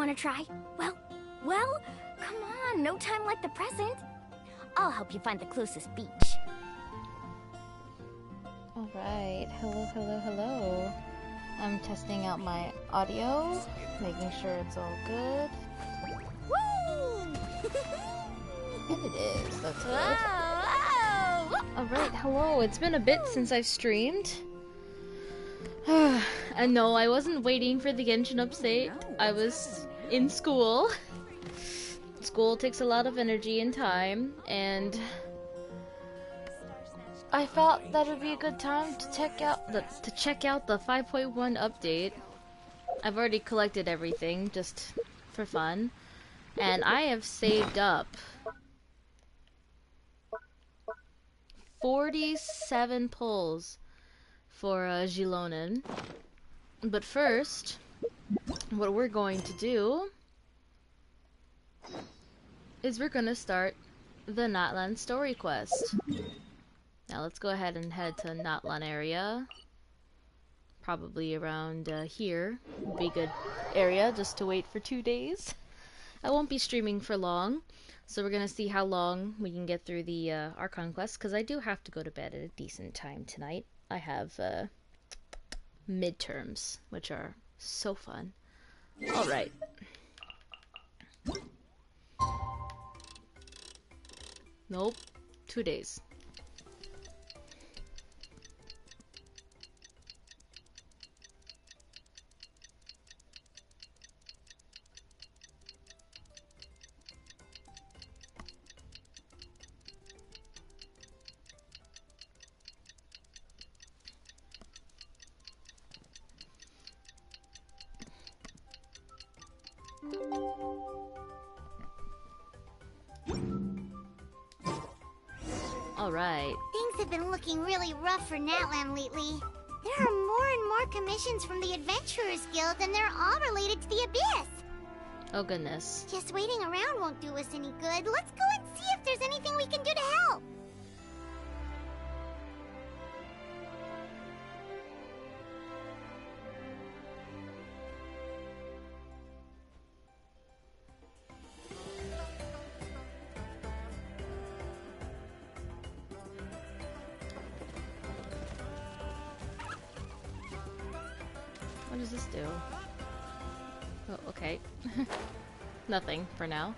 want to try? Well, come on, no time like the present. I'll help you find the closest beach. Alright, hello. I'm testing out my audio, making sure it's all good. Woo! And it is, that's good. Whoa! Alright, hello, it's been a bit since I've streamed. And no, I wasn't waiting for the Genshin update. I was in school. School takes a lot of energy and time, and I thought that would be a good time to check out the 5.1 update. I've already collected everything just for fun, and I have saved up 47 pulls for Gilonen. But first, what we're going to do is we're gonna start the Natlan story quest. Now let's go ahead and head to Natlan area. Probably around here would be a good area just to wait for 2 days. I won't be streaming for long, so we're gonna see how long we can get through the Archon quest, because I do have to go to bed at a decent time tonight. I have midterms, which are so fun. Alright. Nope. 2 days. Alright. Things have been looking really rough for Natlan lately. There are more and more commissions from the Adventurers Guild, and they're all related to the Abyss. Oh goodness. Just waiting around won't do us any good. Let's go and see if there's anything we can do to help. What does this do? Oh, okay. Nothing for now.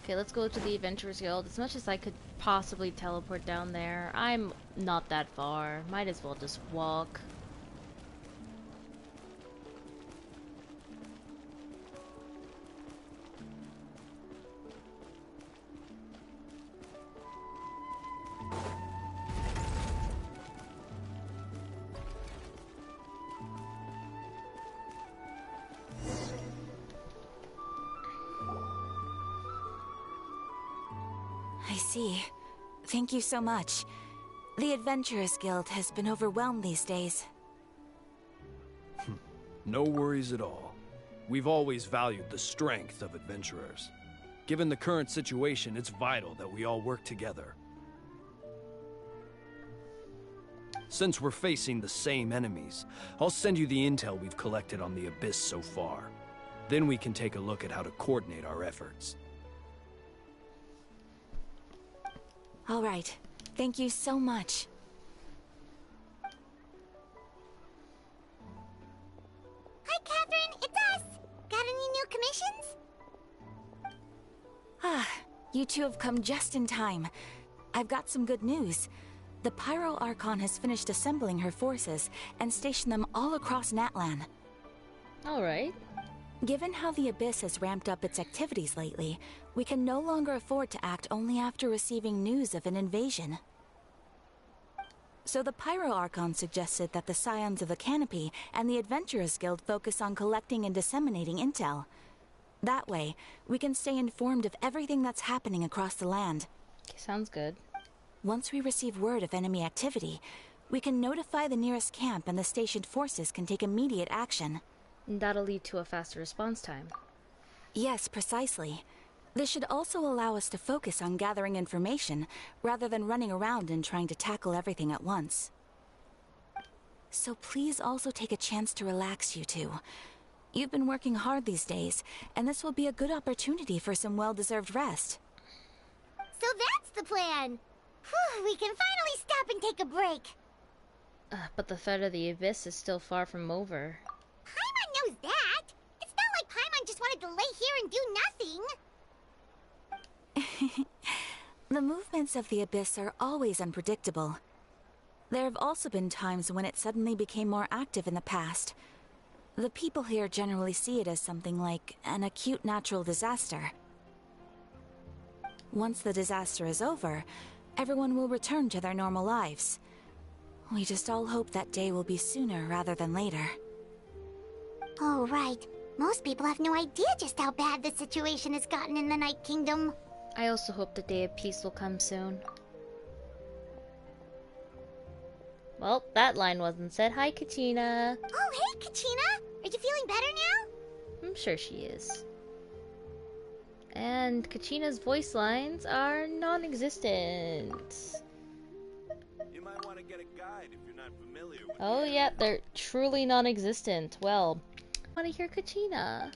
Okay, let's go to the Adventurers Guild. As much as I could possibly teleport down there, I'm not that far. Might as well just walk. I see. Thank you so much. The Adventurers Guild has been overwhelmed these days. No worries at all. We've always valued the strength of adventurers. Given the current situation, it's vital that we all work together. Since we're facing the same enemies, I'll send you the intel we've collected on the Abyss so far. Then we can take a look at how to coordinate our efforts. All right. Thank you so much. Hi, Catherine. It's us. Got any new commissions? Ah, you two have come just in time. I've got some good news. The Pyro Archon has finished assembling her forces and stationed them all across Natlan. Alright. Given how the Abyss has ramped up its activities lately, we can no longer afford to act only after receiving news of an invasion. So the Pyro Archon suggested that the Scions of the Canopy and the Adventurers Guild focus on collecting and disseminating intel. That way, we can stay informed of everything that's happening across the land. Sounds good. Once we receive word of enemy activity, we can notify the nearest camp and the stationed forces can take immediate action. And that'll lead to a faster response time. Yes, precisely. This should also allow us to focus on gathering information, rather than running around and trying to tackle everything at once. So please also take a chance to relax, you two. You've been working hard these days, and this will be a good opportunity for some well-deserved rest. So that's the plan. Whew, we can finally stop and take a break. But the threat of the Abyss is still far from over. Paimon knows that. It's not like Paimon just wanted to lay here and do nothing. The movements of the Abyss are always unpredictable. There have also been times when it suddenly became more active in the past. The people here generally see it as something like an acute natural disaster. Once the disaster is over, everyone will return to their normal lives. We just all hope that day will be sooner rather than later. Oh, right. Most people have no idea just how bad the situation has gotten in the Night Kingdom. I also hope the day of peace will come soon. Well, that line wasn't said. Hi, Kachina. Oh, hey, Kachina! Are you feeling better now? I'm sure she is. And Kachina's voice lines are non-existent. You might want to get a guide if you're not familiar with Oh yeah, they're truly non-existent. Well, I want to hear Kachina.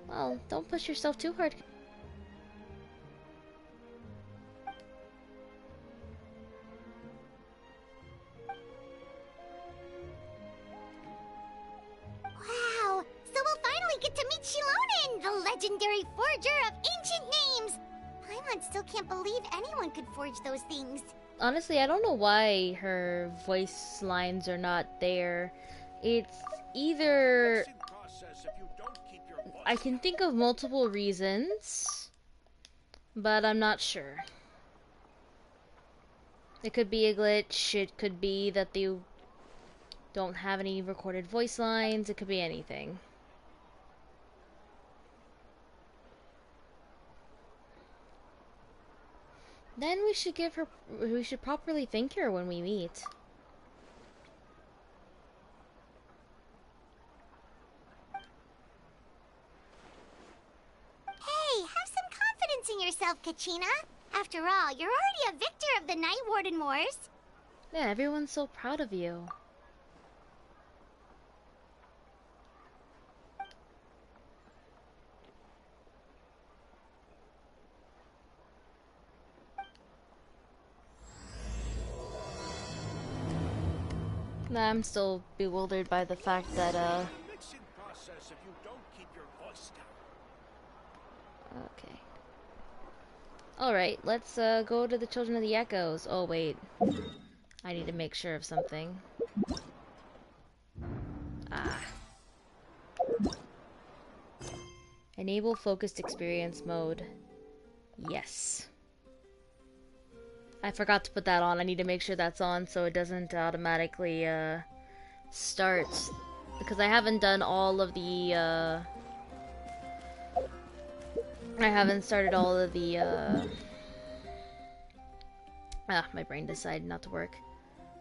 Well, don't push yourself too hard. Wow! So we'll finally get to meet Shilonen, the legendary forger of ancient names! Paimon still can't believe anyone could forge those things. Honestly, I don't know why her voice lines are not there. It's either... I can think of multiple reasons, but I'm not sure. It could be a glitch, it could be that they don't have any recorded voice lines, it could be anything. Then we should properly thank her when we meet. Hey, have some confidence in yourself, Kachina. After all, you're already a victor of the Night Warden Wars. Yeah, everyone's so proud of you. Nah, I'm still bewildered by the fact that, mixing process if you don't keep your voice down. Okay. Alright, let's, go to the Children of the Echoes. Oh, wait. I need to make sure of something. Ah. Enable focused experience mode. Yes. I forgot to put that on. I need to make sure that's on so it doesn't automatically start. Because I haven't done all of the I haven't started all of the my brain decided not to work.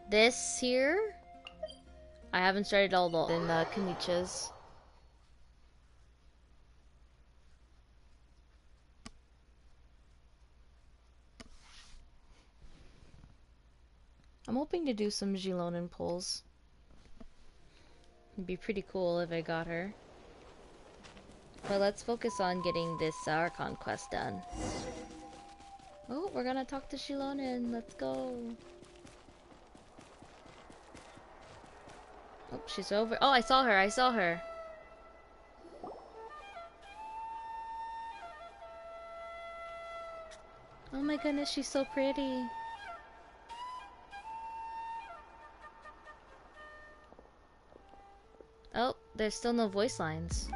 This here, I haven't started all the Kamichas. I'm hoping to do some Gilonin pulls. It'd be pretty cool if I got her. But let's focus on getting this Archon quest done. Oh, we're gonna talk to Shilonen. Let's go. Oh, she's over. Oh, I saw her. I saw her. Oh my goodness, she's so pretty. Oh, there's still no voice lines.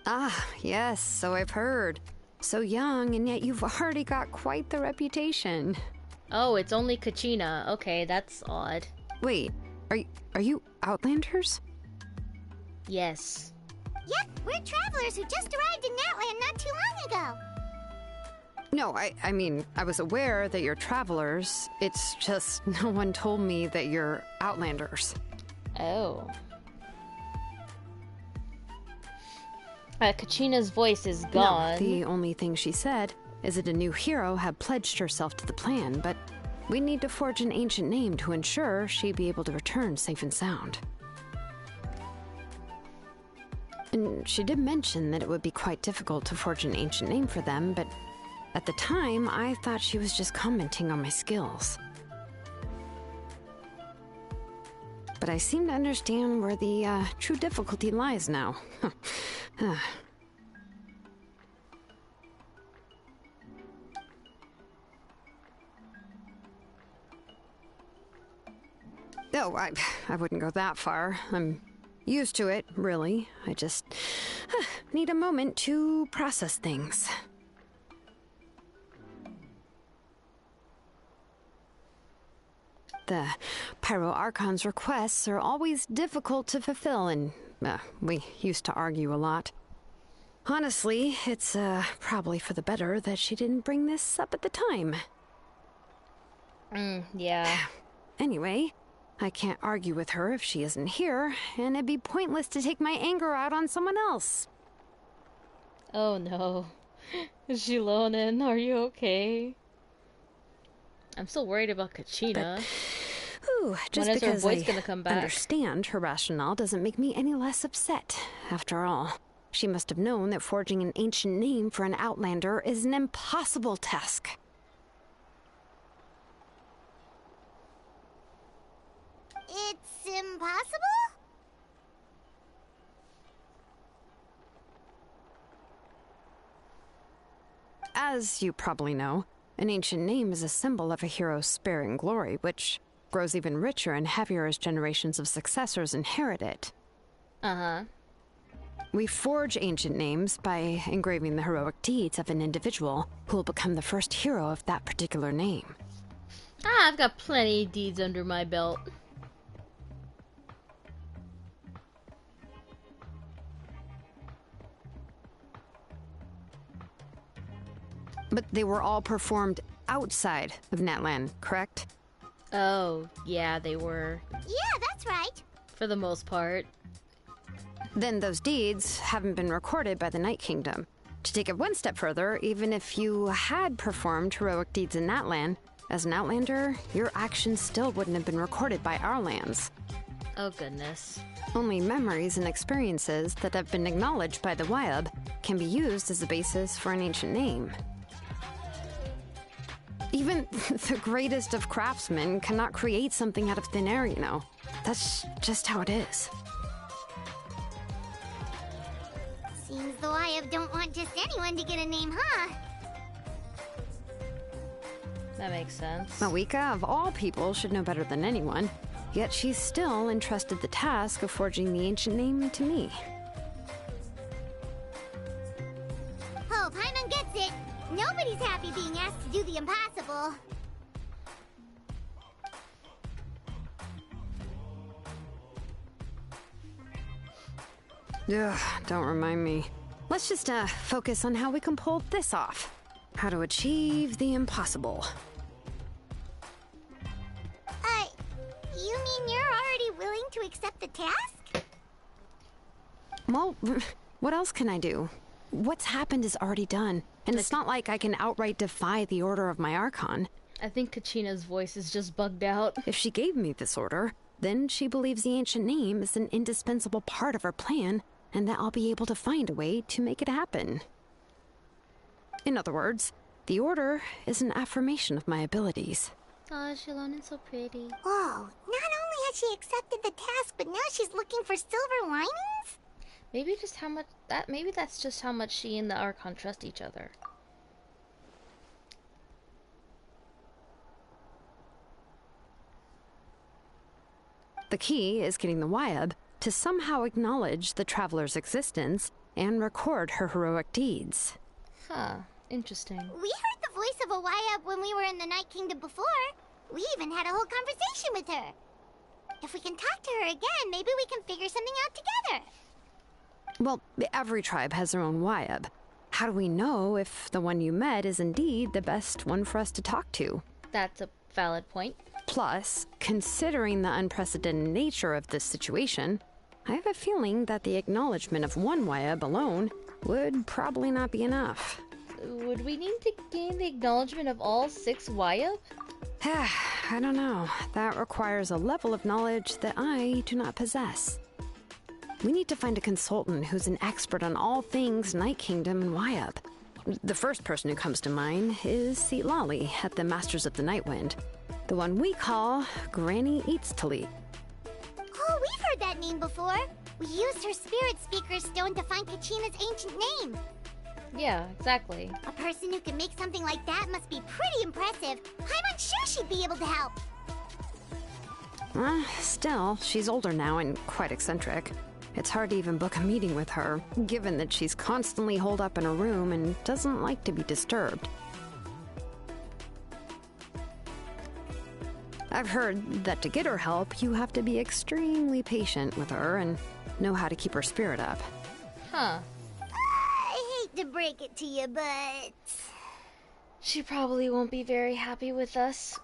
Ah, yes, so I've heard. So young, and yet you've already got quite the reputation. Oh, it's only Kachina. Okay, that's odd. Wait, are you Outlanders? Yes. Yep, we're travelers who just arrived in Natland not too long ago. No, I mean, I was aware that you're travelers. It's just no one told me that you're Outlanders. Oh. Kachina's voice is gone. No, the only thing she said is that a new hero had pledged herself to the plan, but we need to forge an ancient name to ensure she'd be able to return safe and sound. And she did mention that it would be quite difficult to forge an ancient name for them, but at the time, I thought she was just commenting on my skills. But I seem to understand where the true difficulty lies now. Oh, I wouldn't go that far. I'm used to it, really. I just need a moment to process things. The Pyro Archon's requests are always difficult to fulfill, and we used to argue a lot. Honestly, it's probably for the better that she didn't bring this up at the time. Yeah. Anyway, I can't argue with her if she isn't here, and it'd be pointless to take my anger out on someone else. Oh no. Is she loaning? Are you okay? I'm still worried about Kachina. Just when is her because voice gonna come back? Understand her rationale doesn't make me any less upset. After all, she must have known that forging an ancient name for an Outlander is an impossible task. It's impossible? As you probably know, an ancient name is a symbol of a hero's spirit and glory, which grows even richer and heavier as generations of successors inherit it. Uh-huh. We forge ancient names by engraving the heroic deeds of an individual who will become the first hero of that particular name. I've got plenty of deeds under my belt. But they were all performed outside of Natlan, correct? Oh, yeah, they were. Yeah, that's right. For the most part. Then those deeds haven't been recorded by the Night Kingdom. To take it one step further, even if you had performed heroic deeds in Natlan, as an Outlander, your actions still wouldn't have been recorded by our lands. Oh, goodness. Only memories and experiences that have been acknowledged by the Wyab can be used as a basis for an ancient name. Even the greatest of craftsmen cannot create something out of thin air, you know. That's just how it is. Seems the Wyab don't want just anyone to get a name, huh? That makes sense. Mawika, of all people, should know better than anyone. Yet she's still entrusted the task of forging the ancient name to me. Oh, Paimon gets it. Nobody's happy being asked to do the impossible. Ugh, don't remind me. Let's just focus on how we can pull this off. How to achieve the impossible. You mean you're already willing to accept the task? Well, what else can I do? What's happened is already done, and it's not like I can outright defy the order of my Archon. I think Kachina's voice is just bugged out. If she gave me this order, then she believes the ancient name is an indispensable part of her plan, and that I'll be able to find a way to make it happen. In other words, the order is an affirmation of my abilities. Oh, Shilona's so pretty. Whoa, not only has she accepted the task, but now she's looking for silver linings? Maybe that's just how much she and the Archon trust each other. The key is getting the Wyab to somehow acknowledge the traveler's existence and record her heroic deeds. Huh. Interesting. We heard the voice of a Wyab when we were in the Night Kingdom before. We even had a whole conversation with her. If we can talk to her again, maybe we can figure something out together. Well, every tribe has their own Wyab. How do we know if the one you met is indeed the best one for us to talk to? That's a valid point. Plus, considering the unprecedented nature of this situation, I have a feeling that the acknowledgement of one Wyab alone would probably not be enough. would we need to gain the acknowledgement of all 6 Wyup? I don't know. That requires a level of knowledge that I do not possess. We need to find a consultant who's an expert on all things Night Kingdom and Wyup. The first person who comes to mind is Seat Lolly at the Masters of the Nightwind. The one we call Granny Eats Talit. Oh, we've heard that name before. We used her Spirit Speaker Stone to find Kachina's ancient name. Yeah, exactly. A person who can make something like that must be pretty impressive. I'm unsure she'd be able to help. Still, she's older now and quite eccentric. It's hard to even book a meeting with her, given that she's constantly holed up in her room and doesn't like to be disturbed. I've heard that to get her help, you have to be extremely patient with her and know how to keep her spirit up. Huh. I hate to break it to you, but... She probably won't be very happy with us.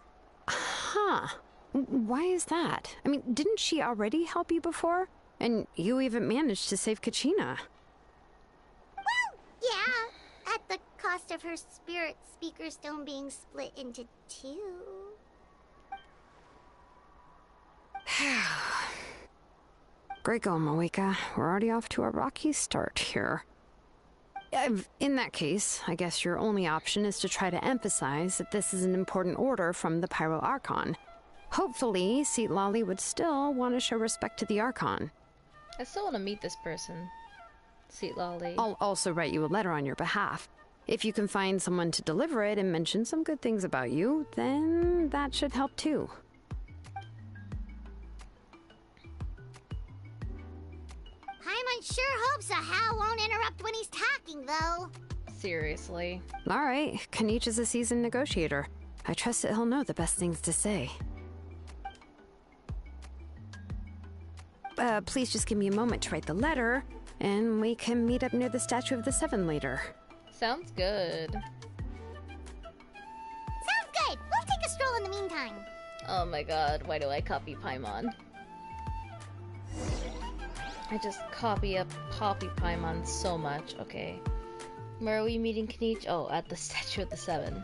Huh. Why is that? I mean, didn't she already help you before? And you even managed to save Kachina. Well, yeah. At the cost of her Spirit Speaker Stone being split into 2. Great going, Moeka. We're already off to a rocky start here. In that case, I guess your only option is to try to emphasize that this is an important order from the Pyro Archon. Hopefully, Seat Lolly would still want to show respect to the Archon. I still want to meet this person. Seat Lolly. I'll also write you a letter on your behalf. If you can find someone to deliver it and mention some good things about you, then that should help too. Paimon sure hopes a Hal won't interrupt when he's talking, though. Seriously. All right, Kanich is a seasoned negotiator. I trust that he'll know the best things to say. Please just give me a moment to write the letter, and we can meet up near the Statue of the Seven later. Sounds good. Sounds good. We'll take a stroll in the meantime. Oh my god, why do I copy Paimon? I just copy Paimon so much. Okay. Where are we meeting Kanich? Oh, at the Statue of the Seven.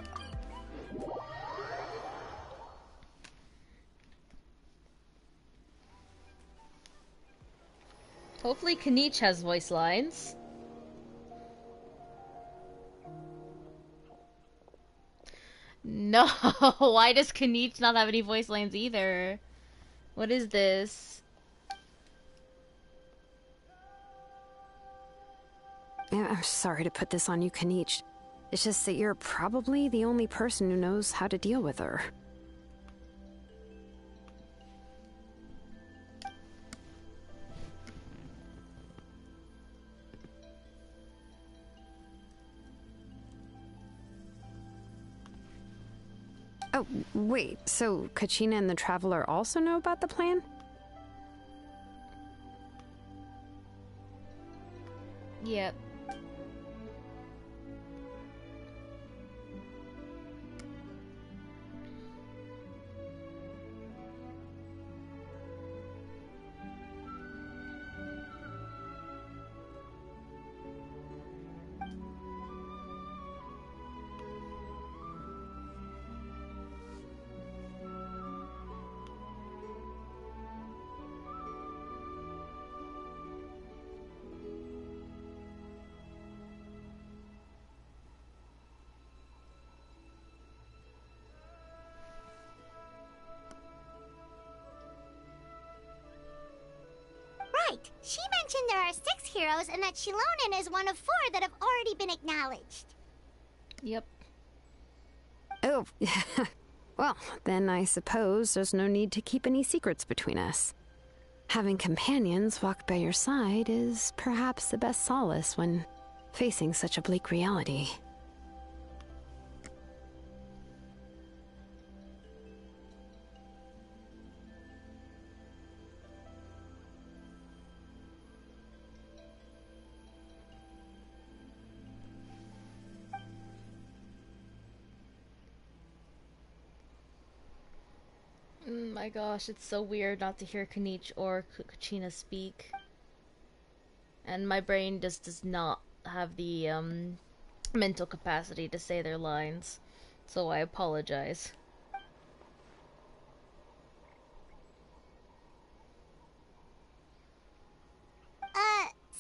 Hopefully Kanich has voice lines. No, why does Kanich not have any voice lines either? What is this? I'm sorry to put this on you, Kanich. It's just that you're probably the only person who knows how to deal with her. Oh, wait, so Kachina and the Traveler also know about the plan? Yep. Right. She mentioned there are 6 heroes and that Shilonen is one of 4 that have already been acknowledged. Yep. Oh, well, then I suppose there's no need to keep any secrets between us. Having companions walk by your side is perhaps the best solace when facing such a bleak reality. My gosh, it's so weird not to hear Kanich or Kachina speak. And my brain just does not have the mental capacity to say their lines, so I apologize.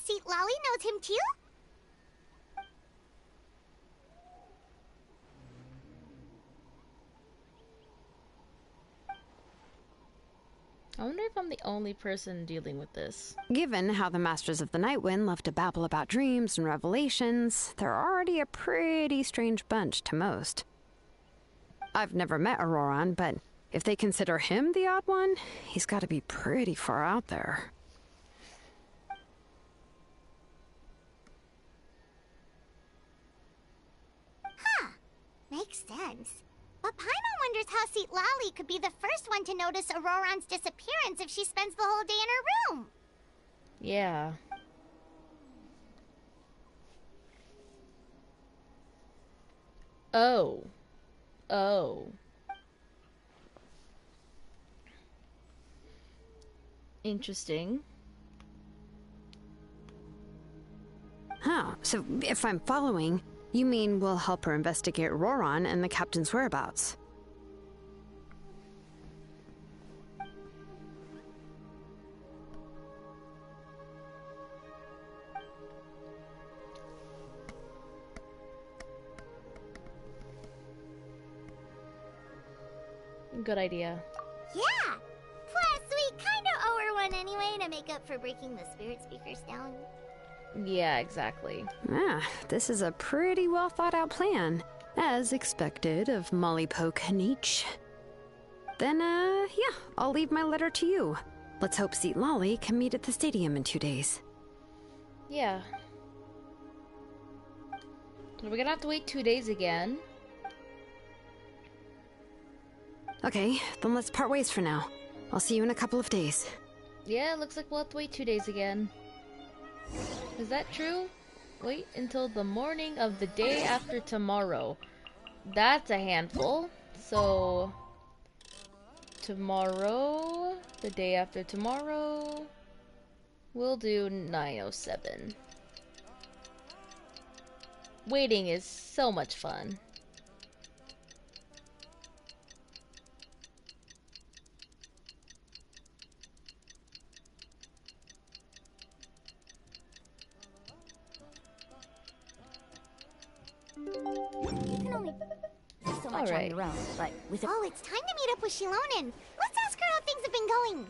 Seat Lolly knows him too? I wonder if I'm the only person dealing with this. Given how the Masters of the Night Wind love to babble about dreams and revelations, they're already a pretty strange bunch to most. I've never met Auroran, but if they consider him the odd one, he's got to be pretty far out there. Huh. Makes sense. But Paimon wonders how Seat Lolly could be the first one to notice Auroran's disappearance if she spends the whole day in her room. Yeah. Oh. Oh. Interesting. Huh, so if I'm following, you mean we'll help her investigate Auroran and the captain's whereabouts? Good idea. Yeah. Plus, we kinda owe her one anyway to make up for breaking the spirit speakers down. Yeah, exactly. Ah, this is a pretty well thought out plan, as expected of Molly Poke Nietzsche. Then, yeah, I'll leave my letter to you. Let's hope Seat Lolly can meet at the stadium in 2 days. Yeah. So we're gonna have to wait 2 days again. Okay, then let's part ways for now. I'll see you in a couple of days. Yeah, looks like we'll have to wait 2 days again. Is that true? Wait until the morning of the day after tomorrow. That's a handful. So... tomorrow... the day after tomorrow... we'll do 9:07. Waiting is so much fun. You can only do so much on your own, but with a... Oh, it's time to meet up with Shilonen. Let's ask her how things have been going.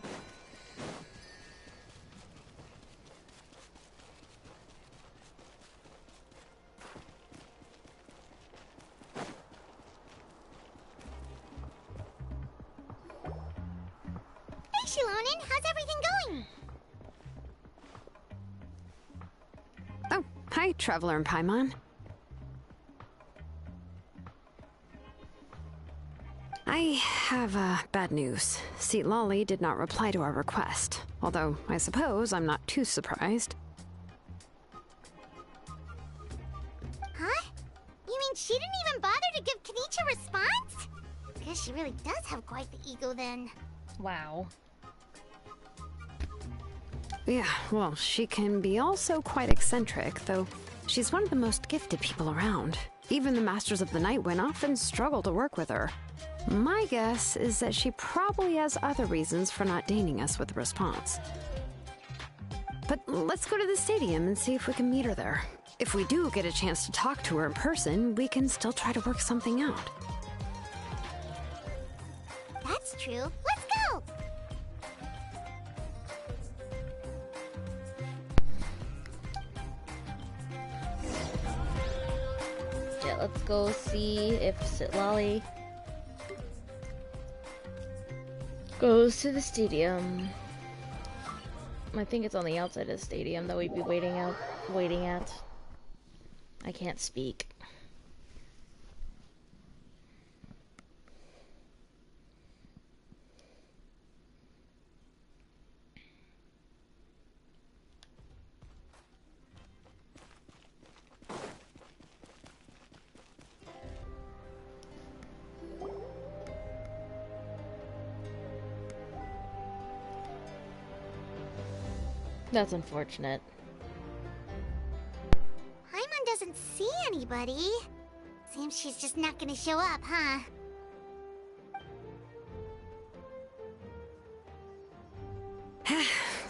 Hey, Shilonen, how's everything going? Oh, hi, Traveler and Paimon. I have bad news. Seat Lolly did not reply to our request, although I suppose I'm not too surprised. Huh? You mean she didn't even bother to give Kenichi a response? Guess she really does have quite the ego then. Wow. Yeah, well, she can be also quite eccentric, though she's one of the most gifted people around. Even the Masters of the Night Wind often struggle to work with her. My guess is that she probably has other reasons for not deigning us with a response. But let's go to the stadium and see if we can meet her there. If we do get a chance to talk to her in person, we can still try to work something out. That's true. Let's go! Yeah, let's go see if Sitlali goes to the stadium. I think it's on the outside of the stadium that we'd be waiting at. I can't speak. That's unfortunate. Paimon doesn't see anybody. Seems she's just not gonna show up, huh?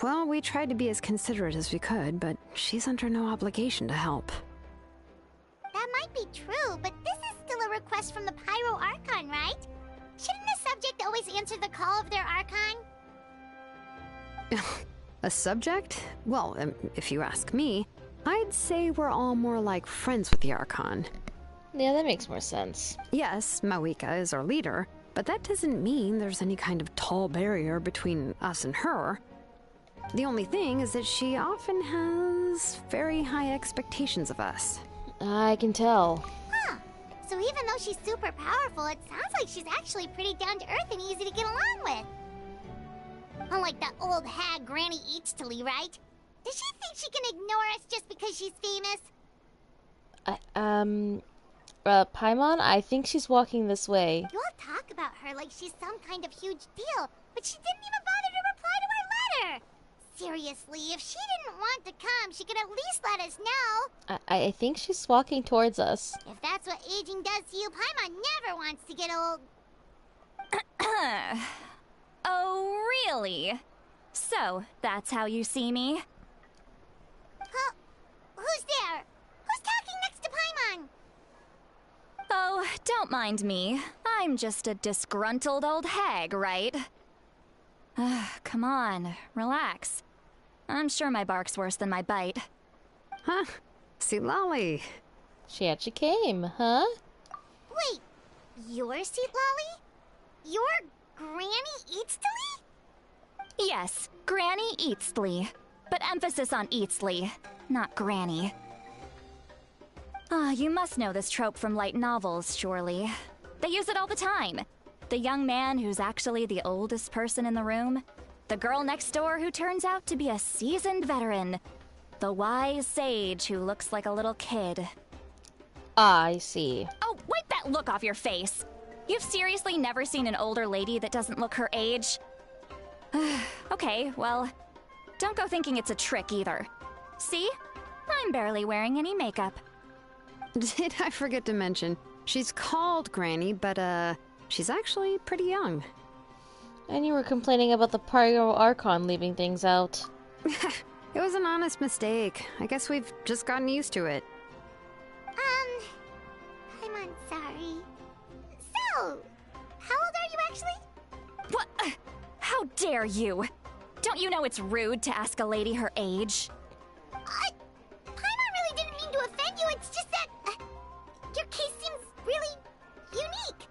Well, we tried to be as considerate as we could, but she's under no obligation to help. That might be true, but this is still a request from the Pyro Archon, right? Shouldn't the subject always answer the call of their Archon? A subject? Well, if you ask me, I'd say we're all more like friends with the Archon. Yeah, that makes more sense. Yes, Mawika is our leader, but that doesn't mean there's any kind of tall barrier between us and her. The only thing is that she often has very high expectations of us. I can tell. Huh. So even though she's super powerful, it sounds like she's actually pretty down to earth and easy to get along with. Unlike that old hag Granny Eatstily, right? Does she think she can ignore us just because she's famous? Paimon, I think she's walking this way. You all talk about her like she's some kind of huge deal, but she didn't even bother to reply to our letter! Seriously, if she didn't want to come, she could at least let us know. I think she's walking towards us. If that's what aging does to you, Paimon never wants to get old. Oh, really? So, that's how you see me? Huh? Who's there? Who's talking next to Paimon? Oh, don't mind me. I'm just a disgruntled old hag, right? Come on, relax. I'm sure my bark's worse than my bite. Huh? See, Lolly. She actually came, huh? Wait, you're Seat Lolly? You're Granny Eatstily? Yes, Granny Eatstly. But emphasis on Eatstly, not Granny. You must know this trope from light novels, surely. They use it all the time. The young man who's actually the oldest person in the room. The girl next door who turns out to be a seasoned veteran. The wise sage who looks like a little kid. I see. Oh, wipe that look off your face! You've seriously never seen an older lady that doesn't look her age? Okay, well, don't go thinking it's a trick either. See? I'm barely wearing any makeup. Did I forget to mention, she's called Granny, but she's actually pretty young. And you were complaining about the Pyro Archon leaving things out. It was an honest mistake. I guess we've just gotten used to it. I'm sorry. So, how old are you actually? What? How dare you? Don't you know it's rude to ask a lady her age? Paimon really didn't mean to offend you, it's just that your case seems really unique.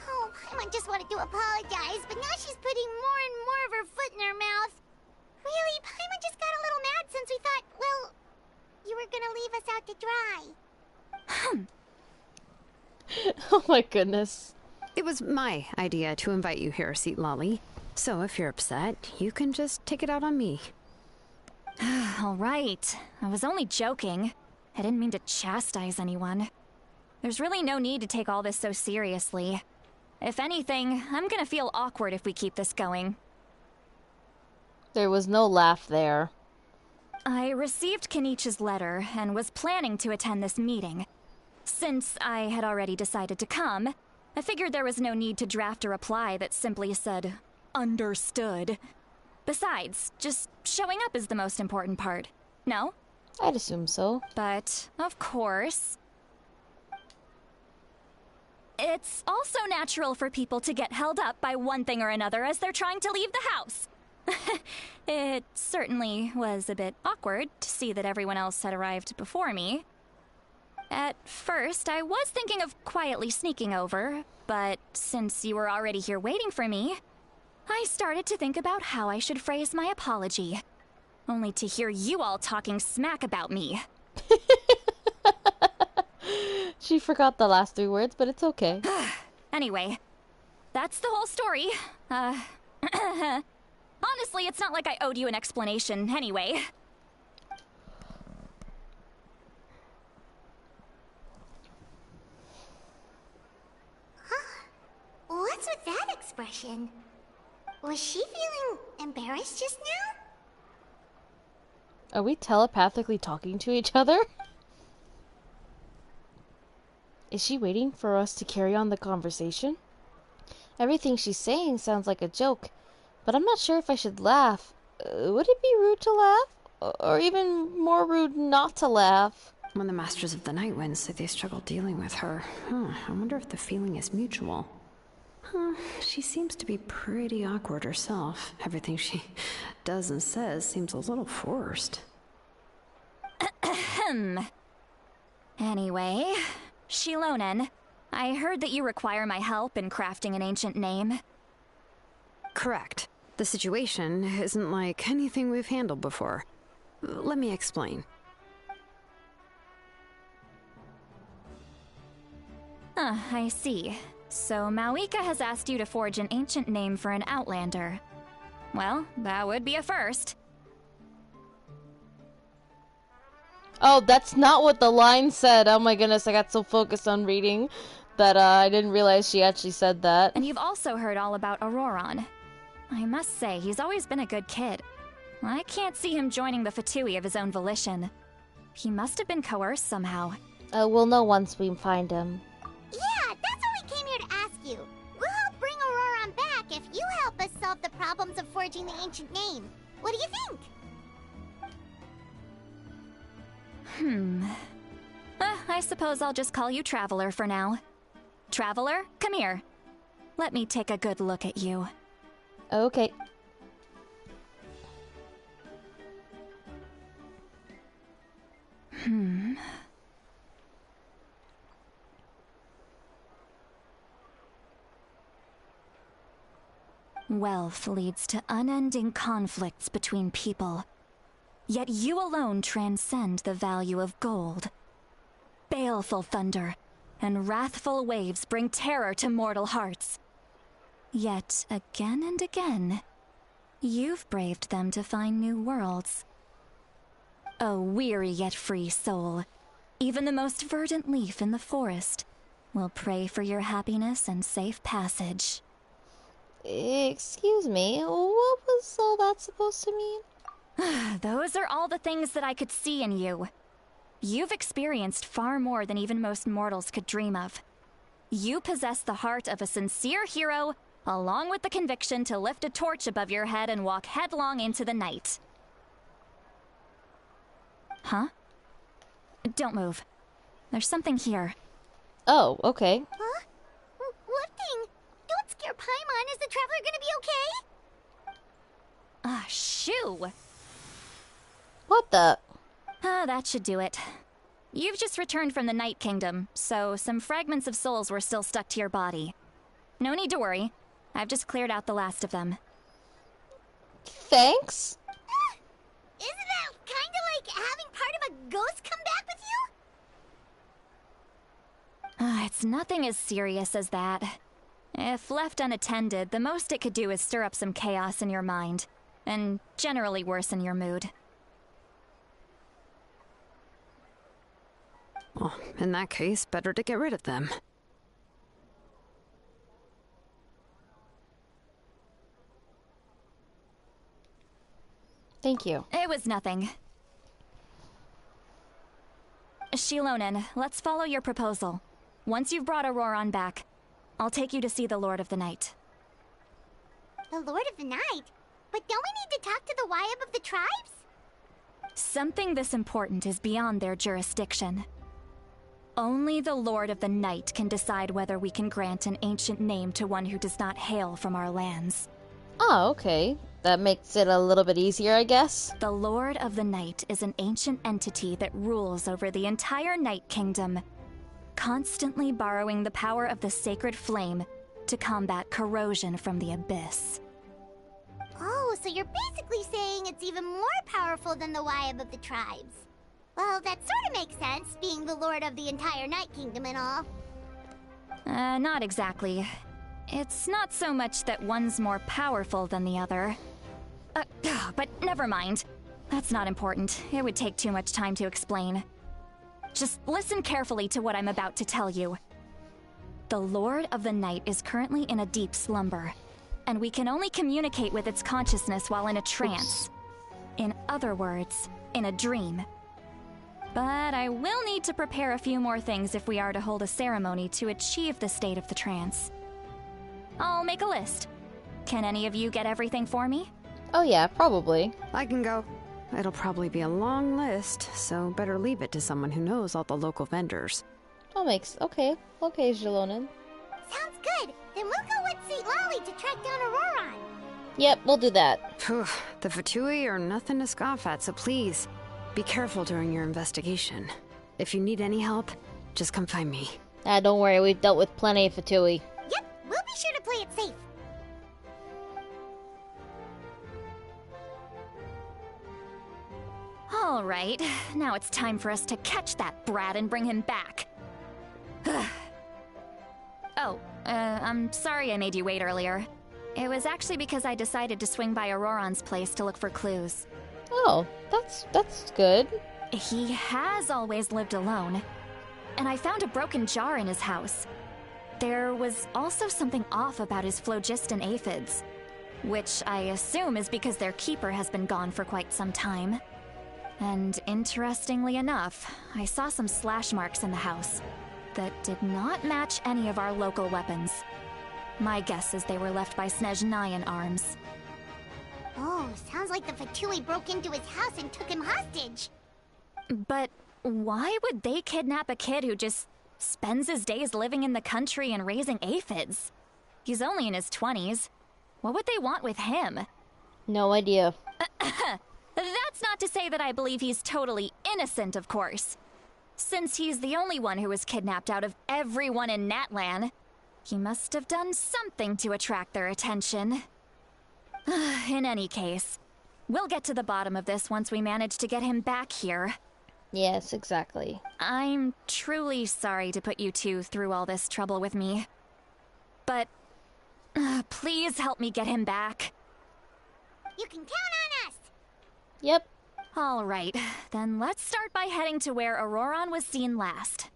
Oh, Paimon just wanted to apologize, but now she's putting more and more of her foot in her mouth. Really, Paimon just got a little mad since we thought, well, you were gonna leave us out to dry. Oh my goodness. It was my idea to invite you here, Seat Lolly. So if you're upset, you can just take it out on me. All right. I was only joking. I didn't mean to chastise anyone. There's really no need to take all this so seriously. If anything, I'm gonna feel awkward if we keep this going. There was no laugh there. I received Kenichi's letter and was planning to attend this meeting. Since I had already decided to come, I figured there was no need to draft a reply that simply said, "Understood." Besides, just showing up is the most important part. No? I'd assume so. But, of course, it's also natural for people to get held up by one thing or another as they're trying to leave the house. It certainly was a bit awkward to see that everyone else had arrived before me. At first, I was thinking of quietly sneaking over, but since you were already here waiting for me, I started to think about how I should phrase my apology. Only to hear you all talking smack about me. She forgot the last 3 words, but it's okay. Anyway, that's the whole story. Honestly, it's not like I owed you an explanation anyway. What's with that expression? Was she feeling embarrassed just now? Are we telepathically talking to each other? Is she waiting for us to carry on the conversation? Everything she's saying sounds like a joke, but I'm not sure if I should laugh. Would it be rude to laugh? Or even more rude not to laugh? When the Masters of the Night Wind say they struggle dealing with her, I wonder if the feeling is mutual. She seems to be pretty awkward herself. Everything she does and says seems a little forced. Anyway, Shilonen, I heard that you require my help in crafting an ancient name. Correct. The situation isn't like anything we've handled before. Let me explain. I see. So Mawika has asked you to forge an ancient name for an Outlander. Well, that would be a first. Oh, that's not what the line said. Oh my goodness, I got so focused on reading that I didn't realize she actually said that. And you've also heard all about Auroron. I must say, he's always been a good kid. I can't see him joining the Fatui of his own volition. He must have been coerced somehow. We'll know once we find him. Yeah, that's what we came here to ask you. We'll help bring Auroron back if you help us solve the problems of forging the ancient name. What do you think? I suppose I'll just call you Traveler for now. Traveler, come here. Let me take a good look at you. Okay. Wealth leads to unending conflicts between people. Yet you alone transcend the value of gold. Baleful thunder and wrathful waves bring terror to mortal hearts. Yet again and again, you've braved them to find new worlds. O weary yet free soul, even the most verdant leaf in the forest will pray for your happiness and safe passage. Excuse me, what was all that supposed to mean? Those are all the things that I could see in you. You've experienced far more than even most mortals could dream of. You possess the heart of a sincere hero, along with the conviction to lift a torch above your head and walk headlong into the night. Huh? Don't move. There's something here. Oh, okay. Huh? What thing? Don't scare Paimon. Is the Traveler gonna be okay? Shoo! What the? That should do it. You've just returned from the Night Kingdom, so some fragments of souls were still stuck to your body. No need to worry. I've just cleared out the last of them. Thanks? Isn't that kinda like having part of a ghost come back with you? It's nothing as serious as that. If left unattended, the most it could do is stir up some chaos in your mind, and generally worsen your mood. Well, in that case, better to get rid of them. Thank you. It was nothing. Shilonen, let's follow your proposal. Once you've brought Auroron back, I'll take you to see the Lord of the Night. The Lord of the Night? But don't we need to talk to the Wyab of the tribes? Something this important is beyond their jurisdiction. Only the Lord of the Night can decide whether we can grant an ancient name to one who does not hail from our lands. Oh, okay. That makes it a little bit easier, I guess. The Lord of the Night is an ancient entity that rules over the entire Night Kingdom, constantly borrowing the power of the sacred flame to combat corrosion from the abyss. Oh, so you're basically saying it's even more powerful than the Wyab of the tribes. Well, that sort of makes sense, being the lord of the entire Night Kingdom and all. Not exactly. It's not so much that one's more powerful than the other. But never mind. That's not important. It would take too much time to explain. Just listen carefully to what I'm about to tell you. The Lord of the Night is currently in a deep slumber, and we can only communicate with its consciousness while in a trance. In other words, in a dream. But I will need to prepare a few more things if we are to hold a ceremony to achieve the state of the trance. I'll make a list. Can any of you get everything for me? Oh yeah, probably. I can go. It'll probably be a long list, so better leave it to someone who knows all the local vendors. Okay, Jalonin. Sounds good. Then we'll go with St. Lolly to track down Auroron. Yep, we'll do that. Phew, the Fatui are nothing to scoff at, so please, be careful during your investigation. If you need any help, just come find me. Don't worry, we've dealt with plenty of Fatui. Yep, we'll be sure to play it safe. All right, now it's time for us to catch that brat and bring him back. I'm sorry I made you wait earlier. It was actually because I decided to swing by Auroron's place to look for clues. Oh, that's good. He has always lived alone, and I found a broken jar in his house. There was also something off about his phlogiston aphids, which I assume is because their keeper has been gone for quite some time. And interestingly enough, I saw some slash marks in the house that did not match any of our local weapons. My guess is they were left by Snezhnayan arms. Oh, sounds like the Fatui broke into his house and took him hostage. But why would they kidnap a kid who just spends his days living in the country and raising aphids? He's only in his 20s. What would they want with him? No idea. That's not to say that I believe he's totally innocent, of course. Since he's the only one who was kidnapped out of everyone in Natlan, he must have done something to attract their attention. In any case, we'll get to the bottom of this once we manage to get him back here. Yes, exactly. I'm truly sorry to put you two through all this trouble with me. But please help me get him back. You can count on us! Yep. All right, then let's start by heading to where Auroron was seen last.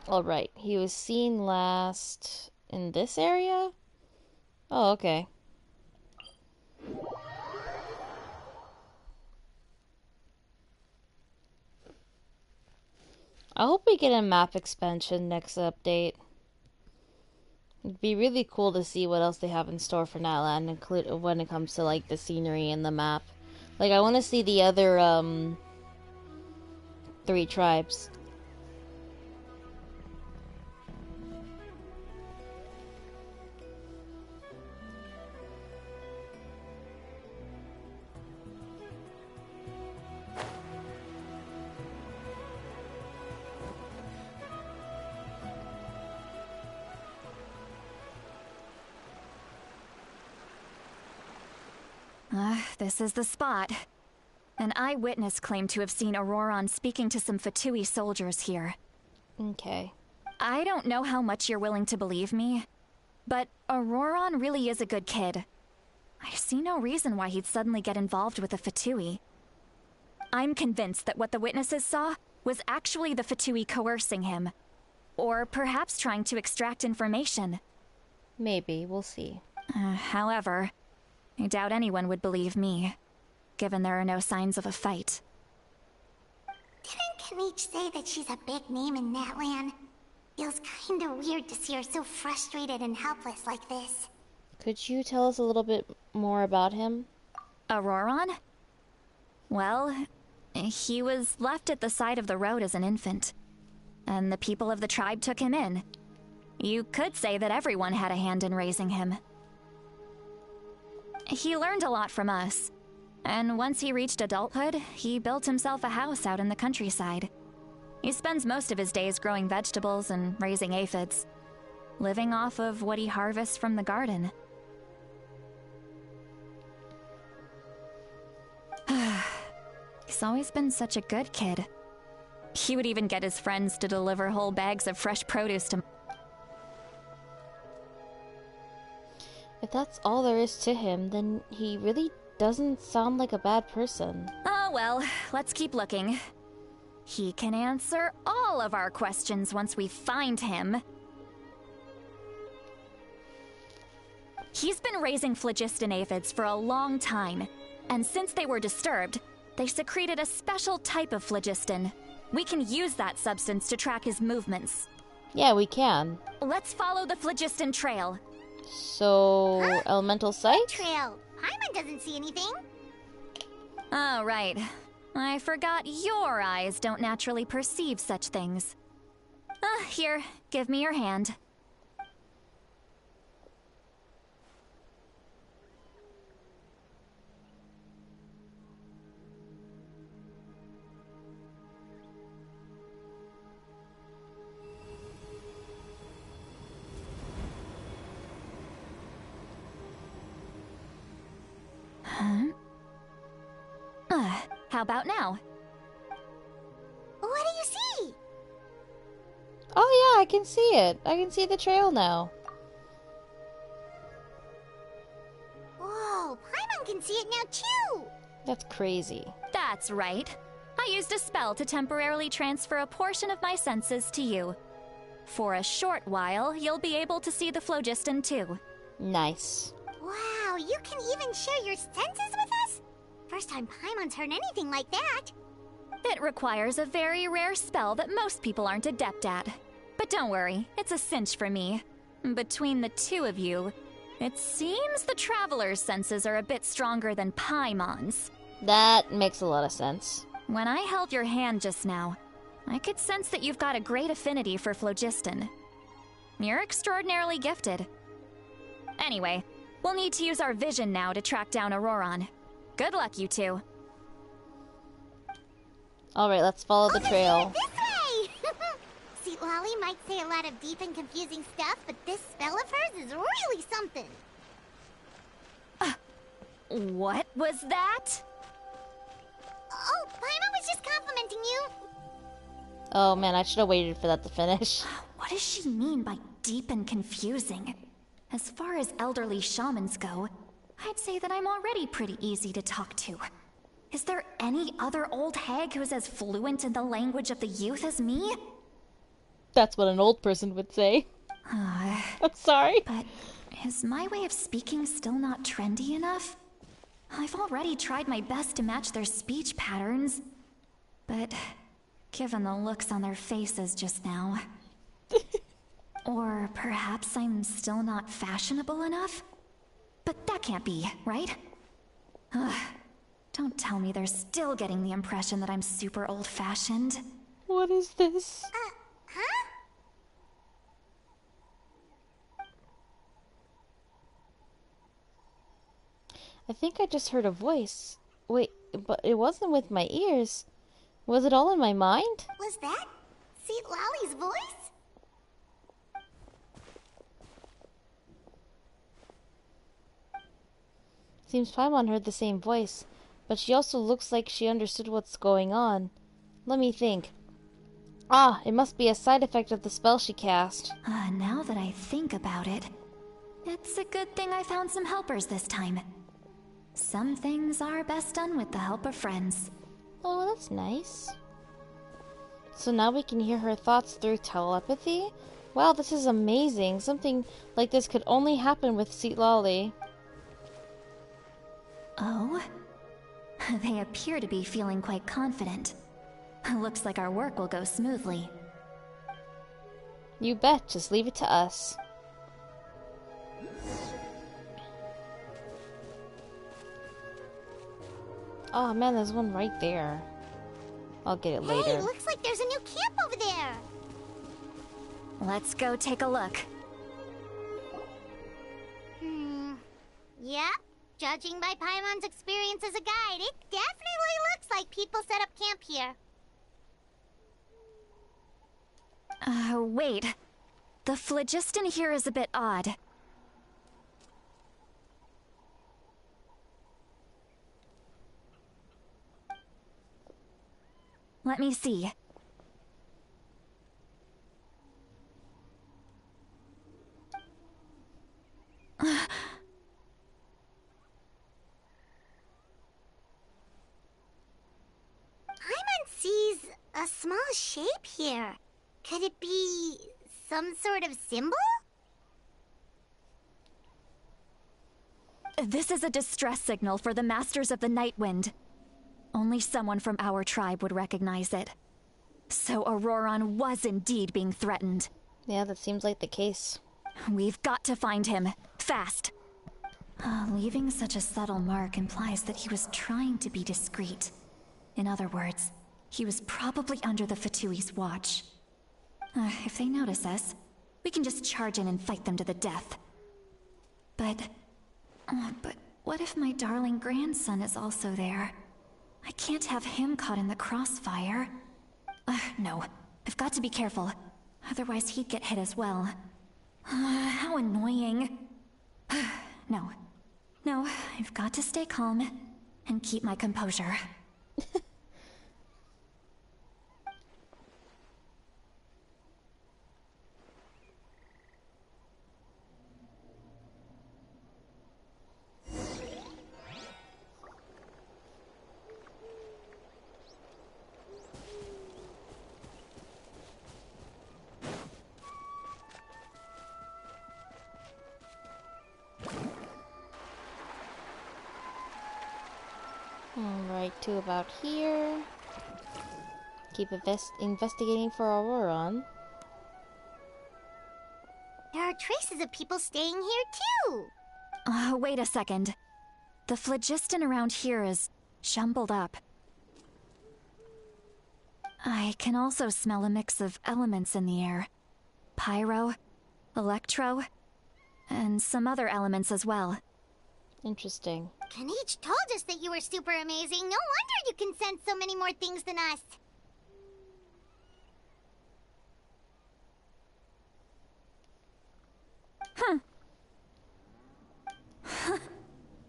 Alright, he was seen last in this area? Oh, okay. I hope we get a map expansion next update. It'd be really cool to see what else they have in store for Natlan, include when it comes to like the scenery and the map. Like I want to see the other 3 tribes. This is the spot. An eyewitness claimed to have seen Auroron speaking to some Fatui soldiers here. Okay. I don't know how much you're willing to believe me, but Auroron really is a good kid. I see no reason why he'd suddenly get involved with the Fatui. I'm convinced that what the witnesses saw was actually the Fatui coercing him, or perhaps trying to extract information. Maybe, we'll see. However, I doubt anyone would believe me, given there are no signs of a fight. Didn't Kanich say that she's a big name in Natlan? Feels kinda weird to see her so frustrated and helpless like this. Could you tell us a little bit more about him? Auroron? Well, he was left at the side of the road as an infant, and the people of the tribe took him in. You could say that everyone had a hand in raising him. He learned a lot from us, and once he reached adulthood, he built himself a house out in the countryside. He spends most of his days growing vegetables and raising aphids, living off of what he harvests from the garden. He's always been such a good kid. He would even get his friends to deliver whole bags of fresh produce to... If that's all there is to him, then he really doesn't sound like a bad person. Oh well, let's keep looking. He can answer all of our questions once we find him. He's been raising phlogiston aphids for a long time, and since they were disturbed, they secreted a special type of phlogiston. We can use that substance to track his movements. Yeah, we can. Let's follow the phlogiston trail. So, elemental sight? Trail. Paimon doesn't see anything. Oh, right. I forgot your eyes don't naturally perceive such things. Here, give me your hand. How about now? What do you see? Oh yeah, I can see it. I can see the trail now. Whoa, Paimon can see it now too. That's crazy. That's right. I used a spell to temporarily transfer a portion of my senses to you. For a short while, you'll be able to see the phlogiston too. Nice. Wow, you can even share your senses with us? First time Paimon's heard anything like that. It requires a very rare spell that most people aren't adept at. But don't worry, it's a cinch for me. Between the two of you, it seems the Traveler's senses are a bit stronger than Paimon's. That makes a lot of sense. When I held your hand just now, I could sense that you've got a great affinity for phlogiston. You're extraordinarily gifted. Anyway, we'll need to use our vision now to track down Auroron. Good luck, you two. Alright, let's follow the trail. This way! See, Lolly might say a lot of deep and confusing stuff, but this spell of hers is really something. What was that? Oh, Paimon was just complimenting you. Oh man, I should have waited for that to finish. What does she mean by deep and confusing? As far as elderly shamans go, I'd say that I'm already pretty easy to talk to. Is there any other old hag who's as fluent in the language of the youth as me? That's what an old person would say. I'm sorry. But is my way of speaking still not trendy enough? I've already tried my best to match their speech patterns. But given the looks on their faces just now... Or perhaps I'm still not fashionable enough? But that can't be, right? Don't tell me they're still getting the impression that I'm super old-fashioned. What is this? Huh? I think I just heard a voice. Wait, but it wasn't with my ears. Was it all in my mind? Was that Seat Lolly's voice? Seems Paimon heard the same voice, but she also looks like she understood what's going on. Let me think. Ah, it must be a side effect of the spell she cast. Now that I think about it, it's a good thing I found some helpers this time. Some things are best done with the help of friends. Oh, that's nice. So now we can hear her thoughts through telepathy? Wow, this is amazing. Something like this could only happen with Seat Lolly. Oh? They appear to be feeling quite confident. Looks like our work will go smoothly. You bet, just leave it to us. Oh man, there's one right there. I'll get it later. Hey, looks like there's a new camp over there. Let's go take a look. Yep. Judging by Paimon's experience as a guide, it definitely looks like people set up camp here. Wait. The phlogiston here is a bit odd. Let me see. Paimon sees a small shape here. Could it be some sort of symbol? This is a distress signal for the Masters of the Night Wind. Only someone from our tribe would recognize it. So Auroron was indeed being threatened. Yeah, that seems like the case. We've got to find him. Fast. Leaving such a subtle mark implies that he was trying to be discreet. In other words, he was probably under the Fatui's watch. If they notice us, we can just charge in and fight them to the death. But what if my darling grandson is also there? I can't have him caught in the crossfire. No, I've got to be careful. Otherwise he'd get hit as well. How annoying. No, I've got to stay calm and keep my composure. Alright, to about here. Keep investigating for Auroron. There are traces of people staying here too. Wait a second. The phlogiston around here is jumbled up. I can also smell a mix of elements in the air. Pyro, electro, and some other elements as well. Interesting. Kanich told us that you were super amazing. No wonder you can sense so many more things than us.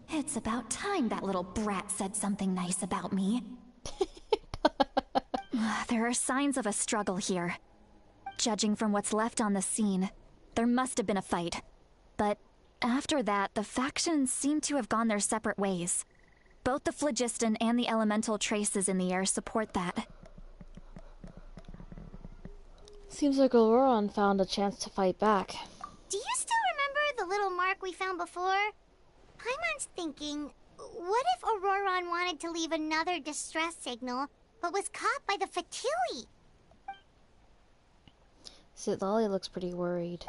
It's about time that little brat said something nice about me. There are signs of a struggle here. Judging from what's left on the scene, there must have been a fight. But after that, the factions seem to have gone their separate ways. Both the phlogiston and the elemental traces in the air support that. Seems like Auroron found a chance to fight back. Do you still remember the little mark we found before? Paimon's thinking, what if Auroron wanted to leave another distress signal, but was caught by the Fatui? Sitlali looks pretty worried.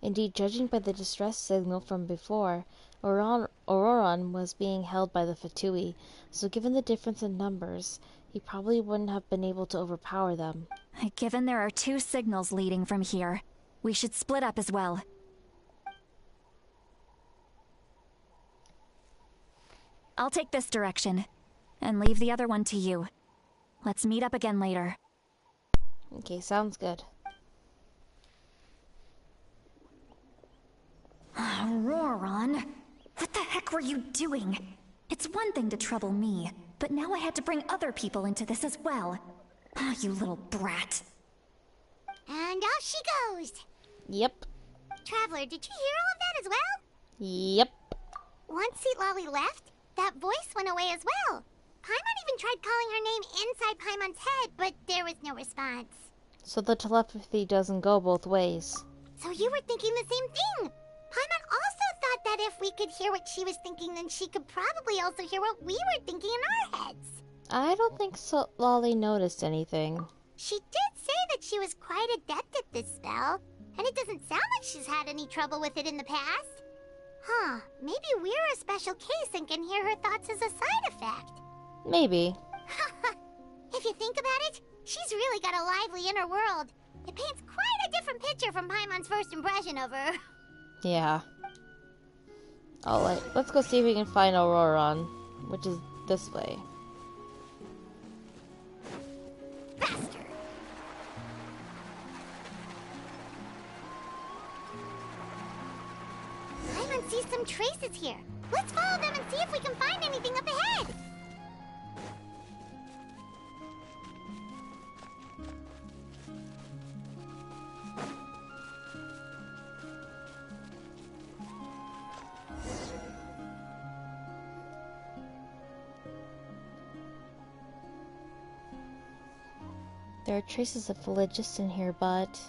Indeed, judging by the distress signal from before, Auroron was being held by the Fatui, so given the difference in numbers, he probably wouldn't have been able to overpower them. Given there are two signals leading from here, we should split up as well. I'll take this direction, and leave the other one to you. Let's meet up again later. Okay, sounds good. Auroron, what the heck were you doing? It's one thing to trouble me, but now I had to bring other people into this as well. You little brat. And off she goes. Yep. Traveler, did you hear all of that as well? Yep. Once Sitlali left, that voice went away as well. Paimon even tried calling her name inside Paimon's head, but there was no response. So the telepathy doesn't go both ways. So you were thinking the same thing. Paimon also thought that if we could hear what she was thinking, then she could probably also hear what we were thinking in our heads. I don't think Sitlali noticed anything. She did say that she was quite adept at this spell, and it doesn't sound like she's had any trouble with it in the past. Huh, maybe we're a special case and can hear her thoughts as a side effect. Maybe. If you think about it, she's really got a lively inner world. It paints quite a different picture from Paimon's first impression of her. Yeah. Alright, let's go see if we can find Auroron, which is this way. Faster! Paimon sees some traces here. Let's follow them and see if we can find anything up ahead. There are traces of phlogiston here, but...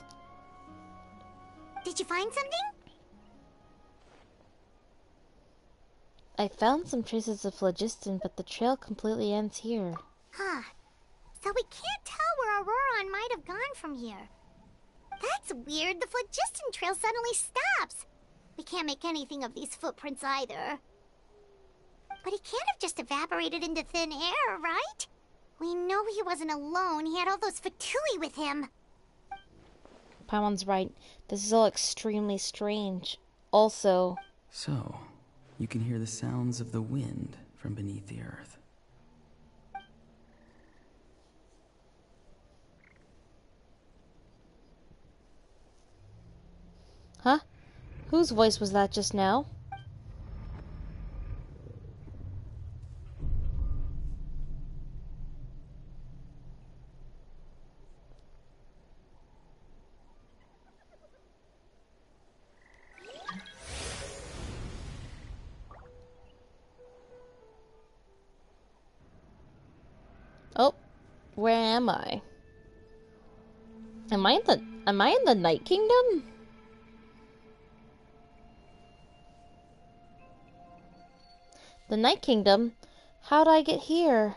Did you find something? I found some traces of phlogiston, but the trail completely ends here. Huh. So we can't tell where Auroron might have gone from here. That's weird. The phlogiston trail suddenly stops. We can't make anything of these footprints either. But he can't have just evaporated into thin air, right? We know he wasn't alone. He had all those Fatui with him. Paimon's right. This is all extremely strange. Also... So, you can hear the sounds of the wind from beneath the earth. Huh? Whose voice was that just now? Oh, where am I? Am I in the Night Kingdom? The Night Kingdom? How'd I get here?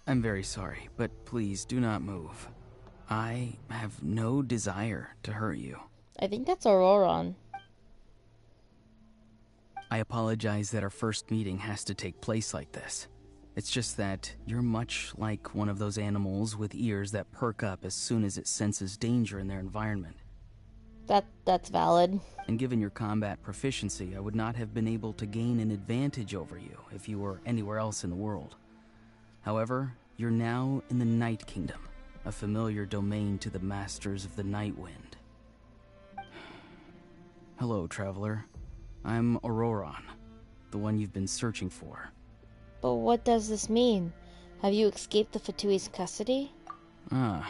I'm very sorry, but please do not move. I have no desire to hurt you. I think that's Auroron. I apologize that our first meeting has to take place like this. It's just that you're much like one of those animals with ears that perk up as soon as it senses danger in their environment. That's valid. And given your combat proficiency, I would not have been able to gain an advantage over you if you were anywhere else in the world. However, you're now in the Night Kingdom, a familiar domain to the Masters of the Night Wind. Hello, traveler. I'm Auroron, the one you've been searching for. But what does this mean? Have you escaped the Fatui's custody? Ah,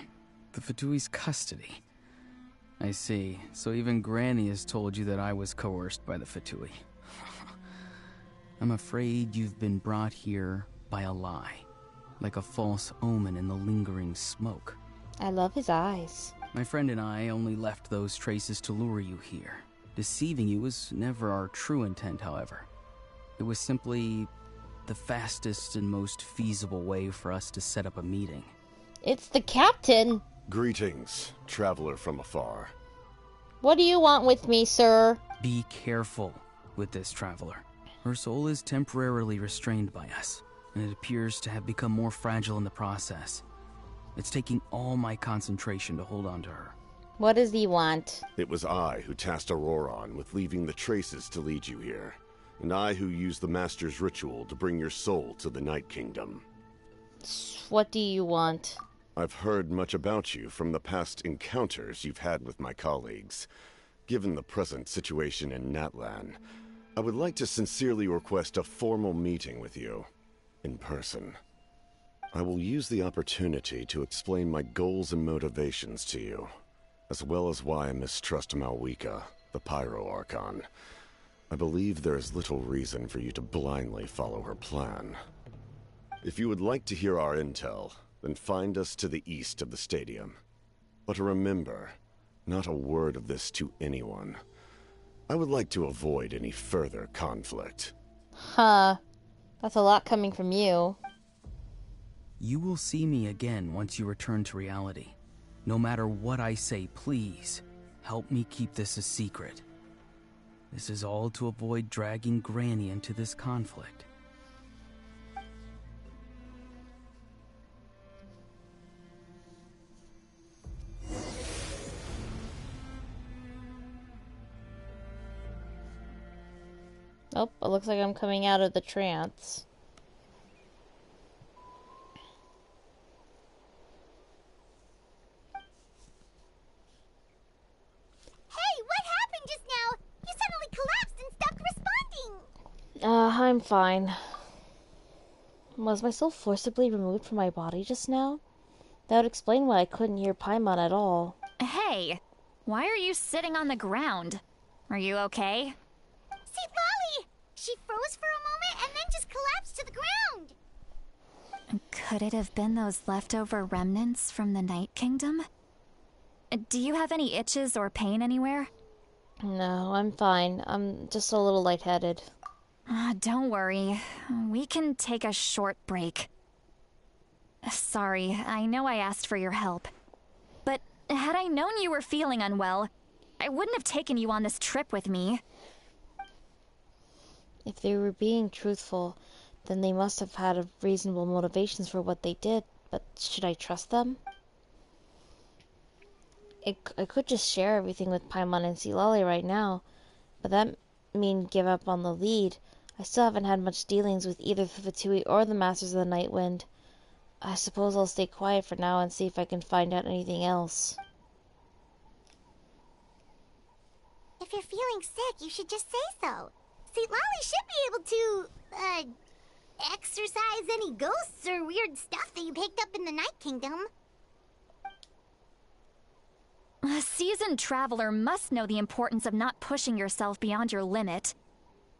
the Fatui's custody. I see. So even Granny has told you that I was coerced by the Fatui. I'm afraid you've been brought here by a lie, like a false omen in the lingering smoke. I love his eyes. My friend and I only left those traces to lure you here. Deceiving you was never our true intent, however. It was simply the fastest and most feasible way for us to set up a meeting. It's the captain! Greetings, traveler from afar. What do you want with me, sir? Be careful with this traveler. Her soul is temporarily restrained by us, and it appears to have become more fragile in the process. It's taking all my concentration to hold on to her. What does he want? It was I who tasked Auroron with leaving the traces to lead you here, and I who used the Master's ritual to bring your soul to the Night Kingdom. What do you want? I've heard much about you from the past encounters you've had with my colleagues. Given the present situation in Natlan, I would like to sincerely request a formal meeting with you, in person. I will use the opportunity to explain my goals and motivations to you, as well as why I mistrust Malwika, the Pyro Archon. I believe there is little reason for you to blindly follow her plan. If you would like to hear our intel, then find us to the east of the stadium. But remember, not a word of this to anyone. I would like to avoid any further conflict. Huh. That's a lot coming from you. You will see me again once you return to reality. No matter what I say, please, help me keep this a secret. This is all to avoid dragging Granny into this conflict. Oh, it looks like I'm coming out of the trance. Hey, what happened just now? You suddenly collapsed and stopped responding. I'm fine. Was my soul forcibly removed from my body just now? That would explain why I couldn't hear Paimon at all. Hey, why are you sitting on the ground? Are you okay? See, Lolly! She froze for a moment and then just collapsed to the ground. Could it have been those leftover remnants from the Night Kingdom? Do you have any itches or pain anywhere? No, I'm fine. I'm just a little lightheaded. Don't worry. We can take a short break. Sorry, I know I asked for your help. But had I known you were feeling unwell, I wouldn't have taken you on this trip with me. If they were being truthful, then they must have had reasonable motivations for what they did. But should I trust them? I could just share everything with Paimon and Silale right now, but that mean give up on the lead. I still haven't had much dealings with either the Fatui or the Masters of the Night Wind. I suppose I'll stay quiet for now and see if I can find out anything else. If you're feeling sick, you should just say so. See, Lolly should be able to, exorcise any ghosts or weird stuff that you picked up in the Night Kingdom. A seasoned traveler must know the importance of not pushing yourself beyond your limit.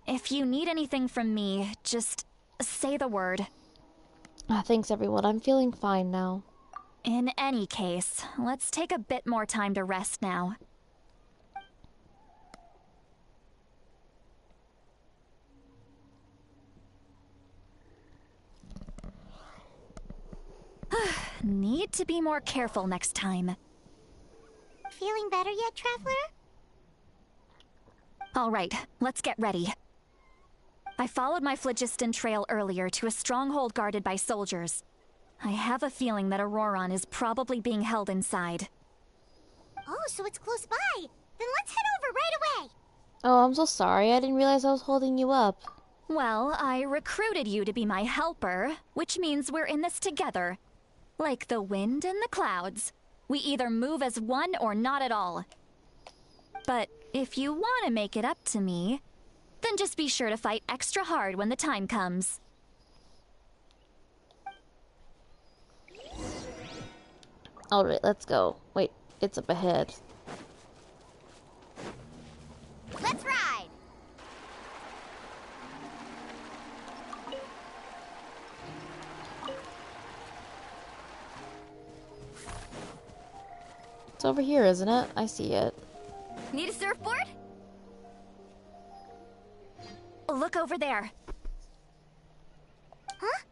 If you need anything from me, just say the word. Thanks, everyone. I'm feeling fine now. In any case, let's take a bit more time to rest now. Need to be more careful next time. Feeling better yet, Traveler? All right, let's get ready. I followed my phlogiston trail earlier to a stronghold guarded by soldiers. I have a feeling that Auroron is probably being held inside. Oh, so it's close by. Then let's head over right away. Oh, I'm so sorry. I didn't realize I was holding you up. Well, I recruited you to be my helper, which means we're in this together. Like the wind and the clouds. We either move as one or not at all. But if you want to make it up to me, then just be sure to fight extra hard when the time comes. Alright, let's go. Wait, it's up ahead. Let's ride. It's over here, isn't it? I see it. Need a surfboard? Look over there. Huh?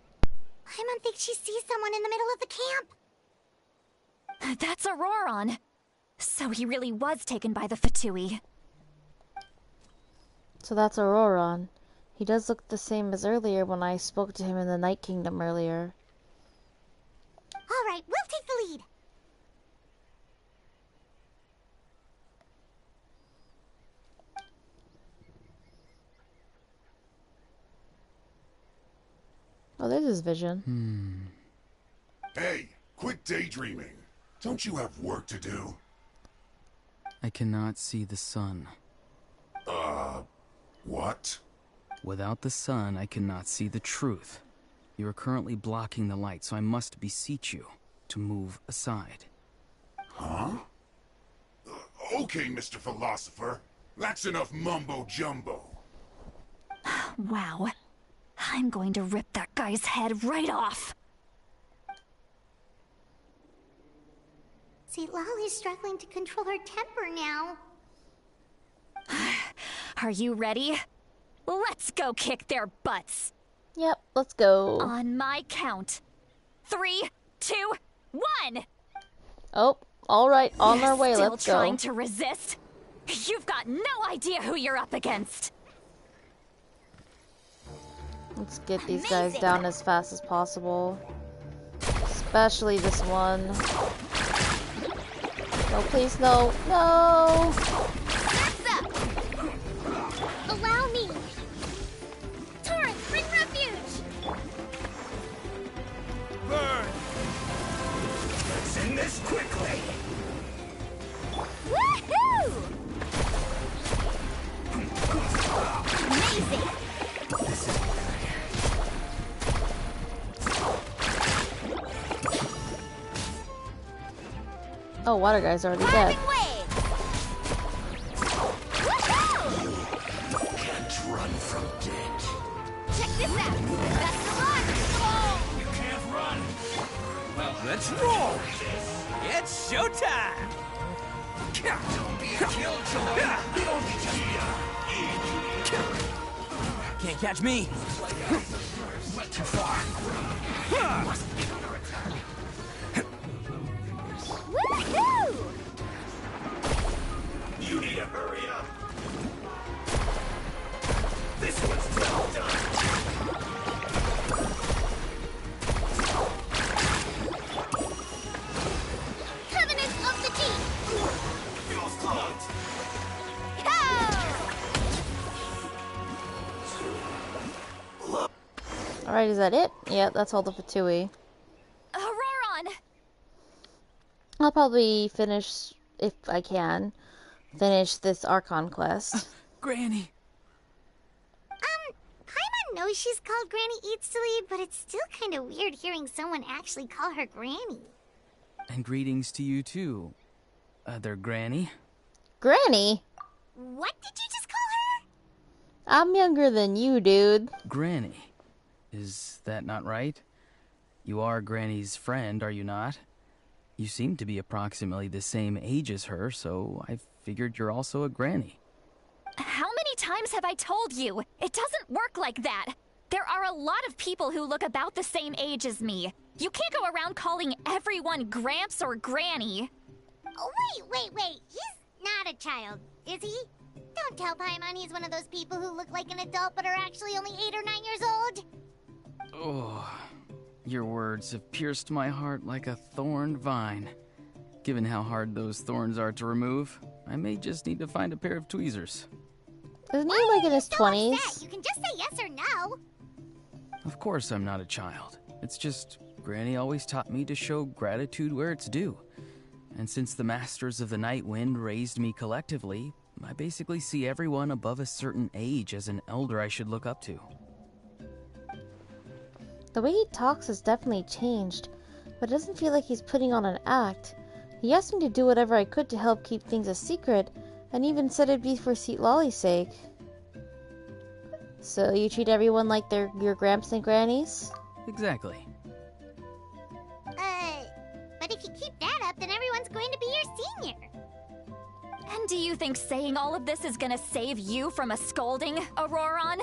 Paimon thinks she sees someone in the middle of the camp. That's Auroron. So he really was taken by the Fatui. So that's Auroron. He does look the same as earlier when I spoke to him in the Night Kingdom earlier. Alright, we'll take the lead. Oh, there's his vision. Hey, quit daydreaming. Don't you have work to do? I cannot see the sun. What? Without the sun, I cannot see the truth. You are currently blocking the light, so I must beseech you to move aside. Huh? Okay, Mr. Philosopher. That's enough mumbo-jumbo. Wow. I'm going to rip that guy's head right off. See, Lolly's struggling to control her temper now. Are you ready? Let's go kick their butts. Yep, let's go. On my count. 3, 2, 1. Oh, alright, on our way, Still let's go. trying to resist? You've got no idea who you're up against. Let's get these guys down as fast as possible. Especially this one. No, please, no. No! Allow me. Torrent, bring refuge. Burn! Let's end this quickly! Woohoo! Amazing. Oh, water guy's already dead. Can't run from death. Check this out. Best of luck. Oh. You can't run! Let's roll! It's showtime! Don't be a killjoy. Can't catch me. Went too far. Woohoo! You need to hurry up. This one's well done. Covenant of the Deep! Feels clogged. Alright, is that it? Yeah, that's all the Fatui. Auroron! I'll probably finish, if I can, finish this Archon quest. Granny! Paimon knows she's called Granny Eats to Lead, but it's still kind of weird hearing someone actually call her Granny. And greetings to you too, other Granny. Granny? What did you just call her? I'm younger than you, dude. Granny. Is that not right? You are Granny's friend, are you not? You seem to be approximately the same age as her, so I figured you're also a Granny. How many times have I told you? It doesn't work like that. There are a lot of people who look about the same age as me. You can't go around calling everyone Gramps or Granny. Oh, wait. He's not a child, is he? Don't tell Paimon he's one of those people who look like an adult but are actually only 8 or 9 years old. Oh, your words have pierced my heart like a thorned vine. Given how hard those thorns are to remove, I may just need to find a pair of tweezers. Isn't he like in his So 20s? upset. You can just say yes or no. Of course I'm not a child. It's just Granny always taught me to show gratitude where it's due. And since the Masters of the Night Wind raised me collectively, I basically see everyone above a certain age as an elder I should look up to. The way he talks has definitely changed, but it doesn't feel like he's putting on an act. He asked me to do whatever I could to help keep things a secret, and even said it'd be for Sweet Lolly's sake. So you treat everyone like they're your gramps and grannies? Exactly. But if you keep that up, then everyone's going to be your senior. And do you think saying all of this is gonna save you from a scolding, Auroron?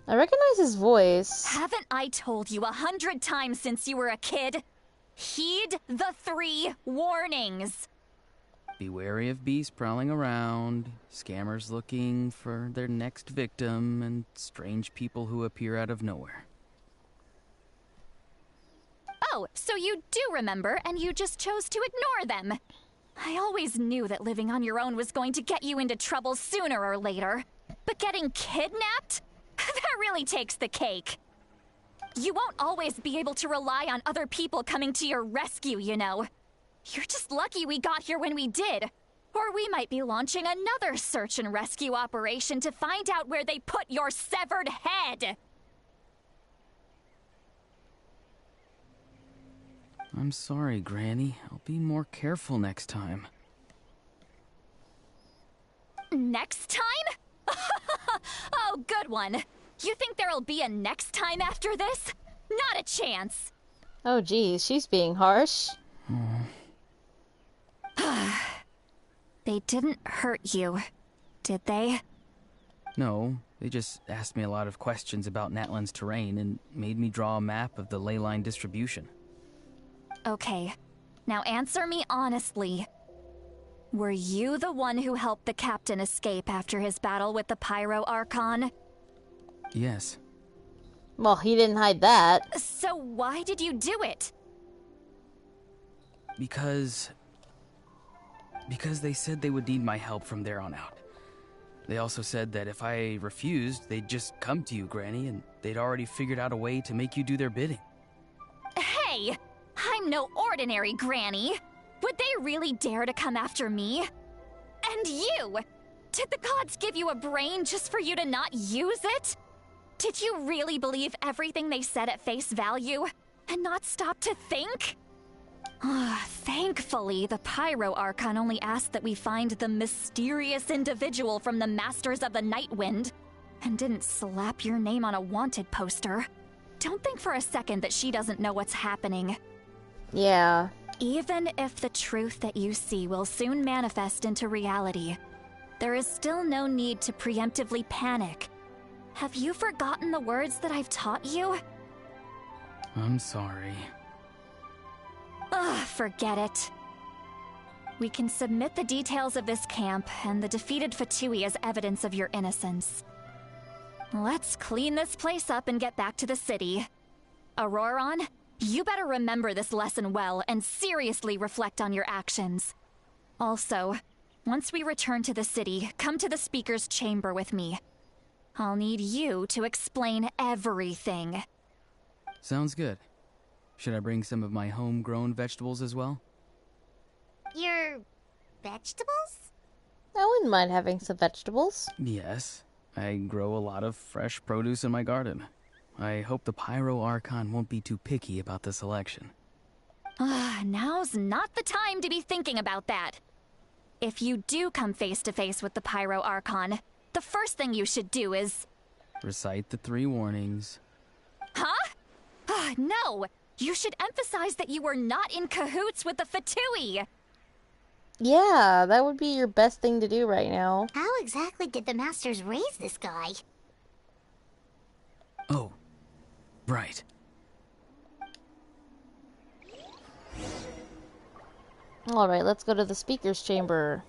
I recognize his voice. Haven't I told you 100 times since you were a kid? Heed the 3 warnings. Be wary of beasts prowling around, scammers looking for their next victim, and strange people who appear out of nowhere. Oh, so you do remember, and you just chose to ignore them. I always knew that living on your own was going to get you into trouble sooner or later. But getting kidnapped? That really takes the cake. You won't always be able to rely on other people coming to your rescue, you know. You're just lucky we got here when we did. Or we might be launching another search and rescue operation to find out where they put your severed head. I'm sorry, Granny. I'll be more careful next time. Next time? Oh, good one. You think there'll be a next time after this? Not a chance. Oh geez, she's being harsh. They didn't hurt you, did they? No, they just asked me a lot of questions about Natlan's terrain and made me draw a map of the ley line distribution. Okay, now answer me honestly. Were you the one who helped the captain escape after his battle with the Pyro Archon? Yes. Well, he didn't hide that. So why did you do it? Because they said they would need my help from there on out. They also said that if I refused, they'd just come to you, Granny, and they'd already figured out a way to make you do their bidding. Hey! I'm no ordinary Granny! Would they really dare to come after me? And you! Did the gods give you a brain just for you to not use it? Did you really believe everything they said at face value? And not stop to think? Thankfully, the Pyro Archon only asked that we find the mysterious individual from the Masters of the Night Wind, and didn't slap your name on a wanted poster. Don't think for a second that she doesn't know what's happening. Yeah, Even if the truth that you see will soon manifest into reality, there is still no need to preemptively panic. Have you forgotten the words that I've taught you? I'm sorry. Ugh, forget it. We can submit the details of this camp and the defeated Fatui as evidence of your innocence. Let's clean this place up and get back to the city. Auroron, you better remember this lesson well and seriously reflect on your actions. Also, once we return to the city, come to the speaker's chamber with me. I'll need you to explain everything. Sounds good. Should I bring some of my homegrown vegetables as well? Your vegetables? I wouldn't mind having some vegetables. Yes. I grow a lot of fresh produce in my garden. I hope the Pyro Archon won't be too picky about the selection. Now's not the time to be thinking about that. If you do come face to face with the Pyro Archon, the first thing you should do is... Recite the 3 warnings. Huh? No! You should emphasize that you were not in cahoots with the Fatui! Yeah, that would be your best thing to do right now. How exactly did the Masters raise this guy? Oh, right. Alright, let's go to the speaker's chamber.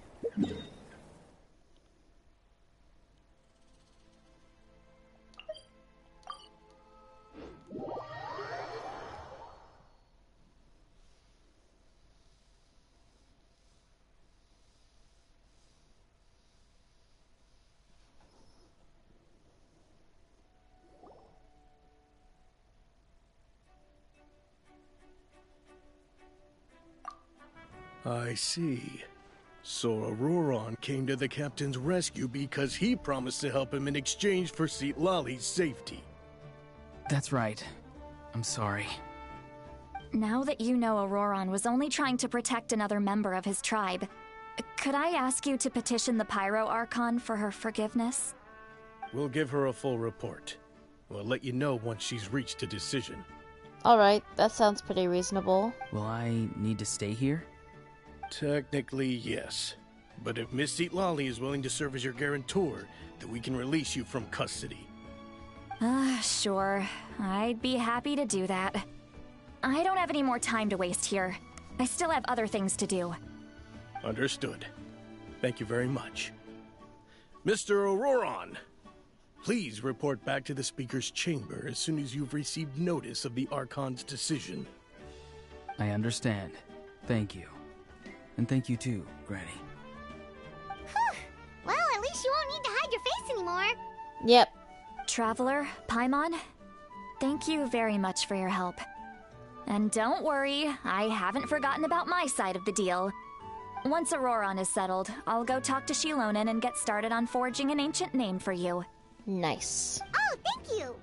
I see. So Auroron came to the captain's rescue because he promised to help him in exchange for Citlali's safety. That's right. I'm sorry. Now that you know Auroron was only trying to protect another member of his tribe, could I ask you to petition the Pyro Archon for her forgiveness? We'll give her a full report. We'll let you know once she's reached a decision. Alright, that sounds pretty reasonable. Will I need to stay here? Technically, yes. But if Miss Citlali is willing to serve as your guarantor, then we can release you from custody. Sure. I'd be happy to do that. I don't have any more time to waste here. I still have other things to do. Understood. Thank you very much. Mr. Auroron, please report back to the Speaker's chamber as soon as you've received notice of the Archon's decision. I understand. Thank you. And thank you too, Granny. Whew. Well, at least you won't need to hide your face anymore. Yep. Traveler, Paimon, thank you very much for your help. And don't worry, I haven't forgotten about my side of the deal. Once Auroron is settled, I'll go talk to Shilonen and get started on forging an ancient name for you. Nice. Oh, thank you.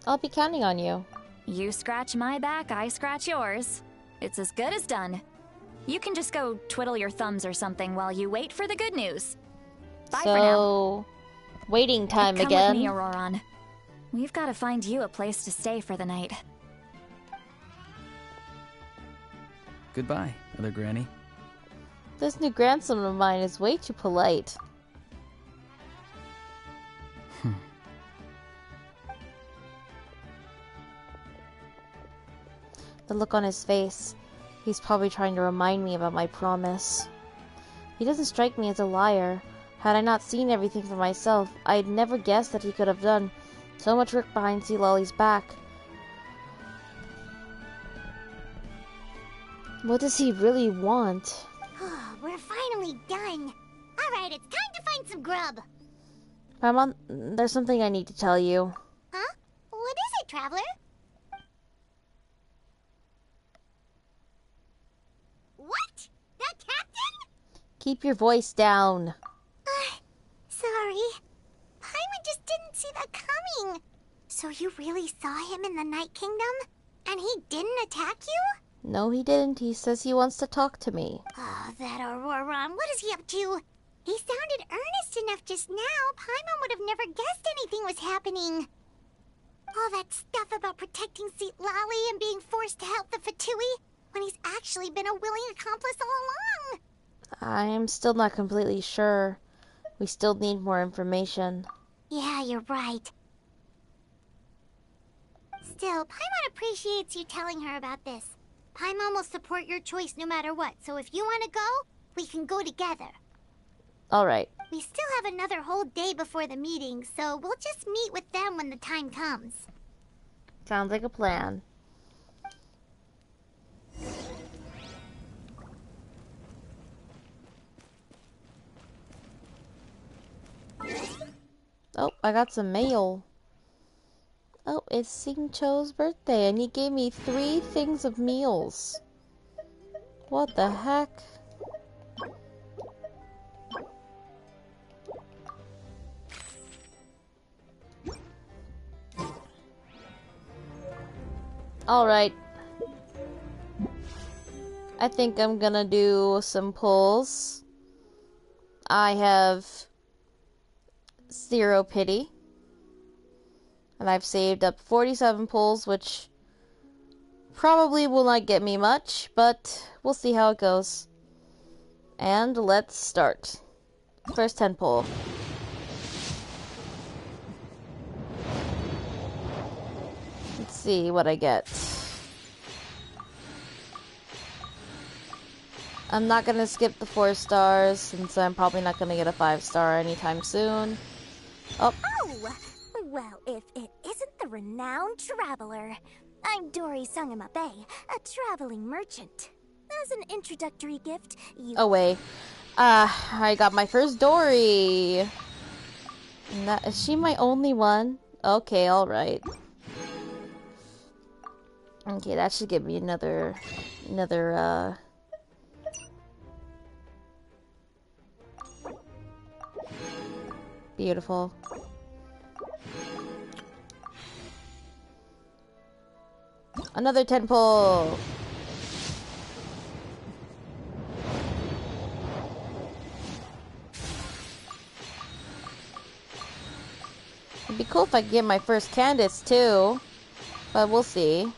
I'll be counting on you. You scratch my back, I scratch yours. It's as good as done. You can just go twiddle your thumbs or something while you wait for the good news. Bye for now. Waiting time Come again. with me, Auroron. We've got to find you a place to stay for the night. Goodbye, Other Granny. This new grandson of mine is way too polite. The look on his face. He's probably trying to remind me about my promise. He doesn't strike me as a liar. Had I not seen everything for myself, I'd never guessed that he could have done so much work behind Citlali's back. What does he really want? We're finally done. Alright, it's time to find some grub. Paimon, there's something I need to tell you. Huh? What is it, Traveler? What? That captain? Keep your voice down. Sorry. Paimon just didn't see that coming. So you really saw him in the Night Kingdom? And he didn't attack you? No, he didn't. He says he wants to talk to me. Oh, that Auroron. What is he up to? He sounded earnest enough just now. Paimon would have never guessed anything was happening. All that stuff about protecting Citlali and being forced to help the Fatui. when he's actually been a willing accomplice all along? I'm still not completely sure. We still need more information. Yeah, you're right. Still, Paimon appreciates you telling her about this. Paimon will support your choice no matter what, so if you want to go, we can go together. Alright. We still have another whole day before the meeting, so we'll just meet with them when the time comes. Sounds like a plan. Oh, I got some mail. Oh, it's Xingqiu's birthday, and he gave me 3 things of meals. What the heck? Alright. I think I'm gonna do some pulls. I have 0 pity. And I've saved up 47 pulls, which probably will not get me much, but we'll see how it goes. And let's start. First 10 pull. Let's see what I get. I'm not gonna skip the 4 stars, since I'm probably not gonna get a 5-star anytime soon. Oh. Well, if it isn't the renowned traveler. I'm Dory Sungamabe, a traveling merchant. As an introductory gift, you... Oh, wait. I got my first Dory. Is she my only one? Okay, alright. Okay, that should give me another, beautiful. Another 10 pull. It'd be cool if I could get my first Candace too, but we'll see.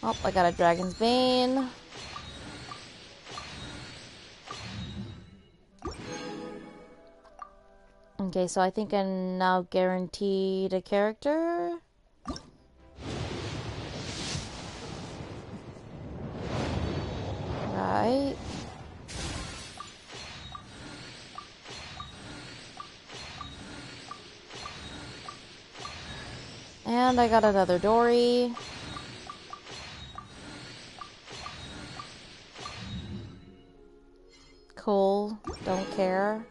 Oh, I got a Dragon's Bane. Okay, so I think I'm now guaranteed a character. Right. And I got another Dory. Cool. Don't care.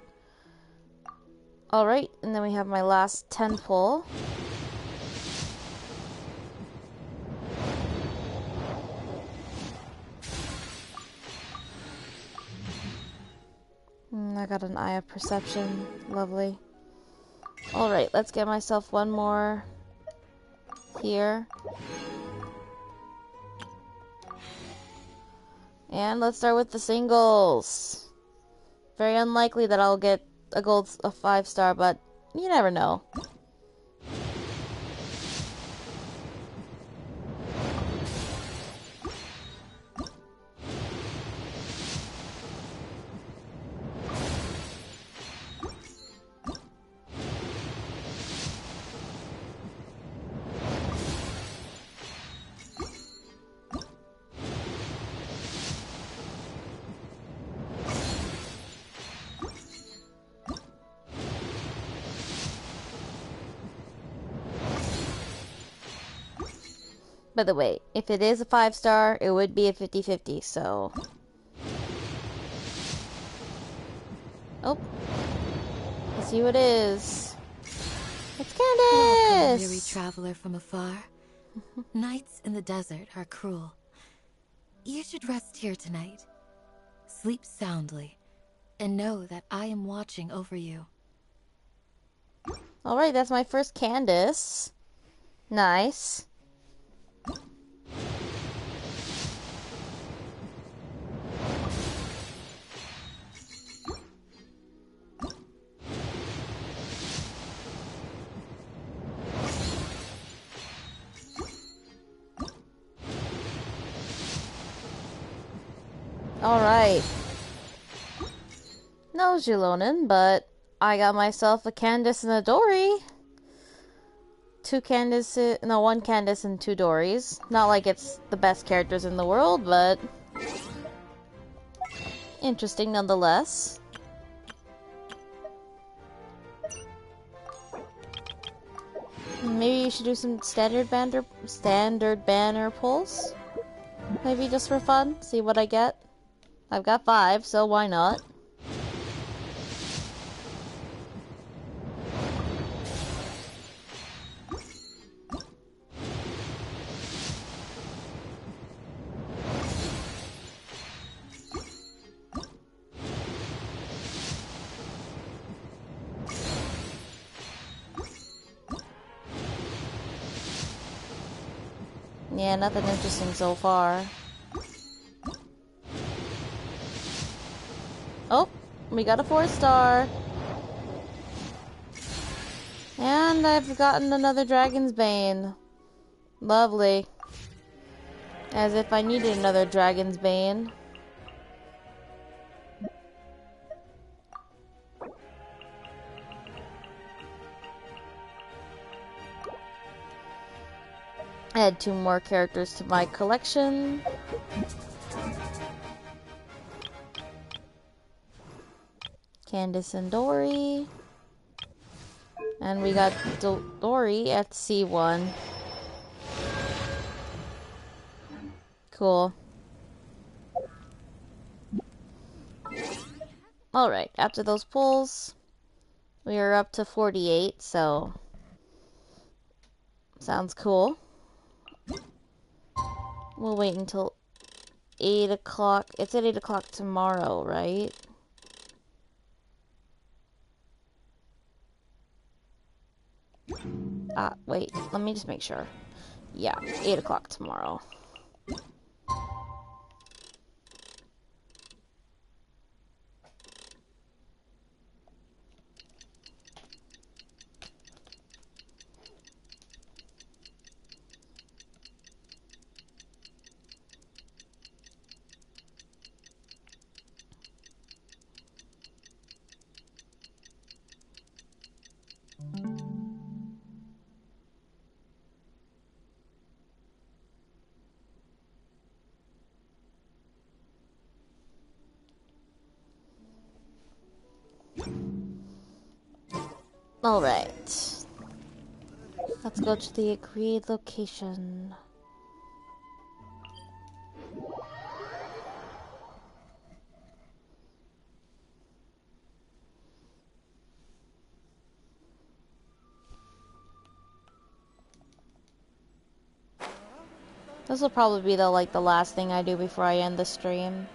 Alright, and then we have my last 10 pull. I got an Eye of Perception. Lovely. Alright, let's get myself one more here. And let's start with the singles. Very unlikely that I'll get a 5-star, but you never know. By the way, if it is a 5-star, it would be a 50-50, so... Oh. Let's see what it is. It's Candace! Welcome, weary traveler from afar. Nights in the desert are cruel. You should rest here tonight. Sleep soundly, and know that I am watching over you. Alright, that's my first Candace. Nice. Alright. No Julonin, but I got myself a Candace and a Dory. One Candace and 2 Dories. Not like it's the best characters in the world, but interesting nonetheless. Maybe you should do some standard banner pulls? Maybe just for fun? See what I get? I've got 5, so why not? Yeah, nothing interesting so far. Oh, we got a 4-star. And I've gotten another Dragon's Bane. Lovely. As if I needed another Dragon's Bane. Add 2 more characters to my collection. Candace and Dory. And we got Dory at C1. Cool. Alright, after those pulls, we are up to 48, so sounds cool. We'll wait until 8 o'clock. It's at 8 o'clock tomorrow, right? Wait, let me just make sure. Yeah, 8 o'clock tomorrow. Alright. Let's go to the agreed location. This will probably be the last thing I do before I end the stream.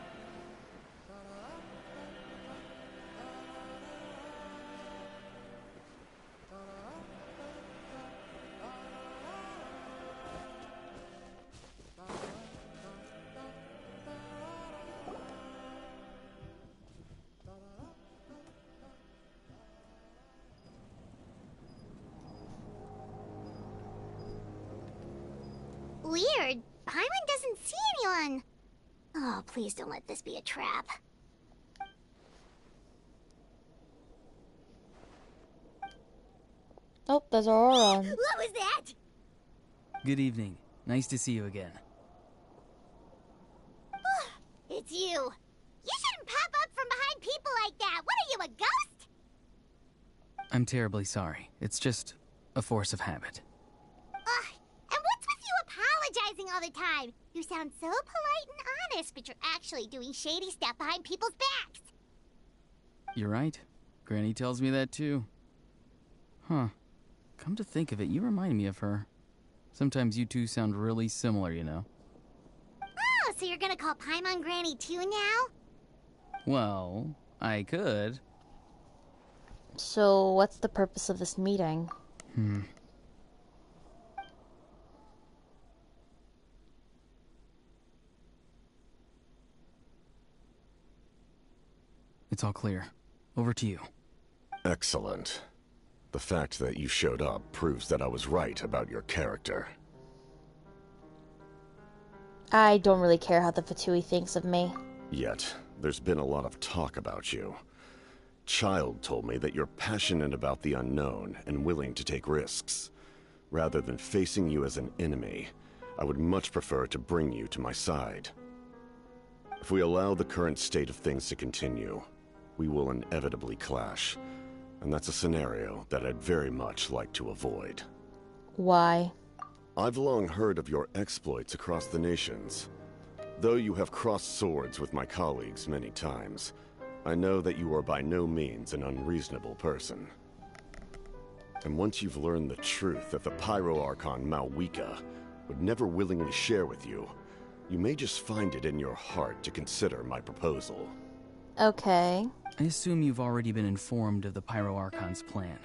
Weird. Paimon doesn't see anyone. Oh, please don't let this be a trap. Oh, there's Aurora. What was that? Good evening. Nice to see you again. It's you. You shouldn't pop up from behind people like that. What are you, a ghost? I'm terribly sorry. It's just a force of habit. And what's with you apologizing all the time? You sound so polite and honest, but you're actually doing shady stuff behind people's backs. You're right. Granny tells me that too. Huh. Come to think of it, you remind me of her. Sometimes you two sound really similar, you know. Oh, so you're gonna call Paimon Granny too now? Well, I could. So, what's the purpose of this meeting? It's all clear. Over to you. Excellent. The fact that you showed up proves that I was right about your character. I don't really care how the Fatui thinks of me. Yet, there's been a lot of talk about you. Child told me that you're passionate about the unknown and willing to take risks. Rather than facing you as an enemy, I would much prefer to bring you to my side. If we allow the current state of things to continue, we will inevitably clash. And that's a scenario that I'd very much like to avoid. Why? I've long heard of your exploits across the nations. Though you have crossed swords with my colleagues many times, I know that you are by no means an unreasonable person. And once you've learned the truth that the Pyro Archon Malwika would never willingly share with you, you may just find it in your heart to consider my proposal. Okay. I assume you've already been informed of the Pyro Archon's plan.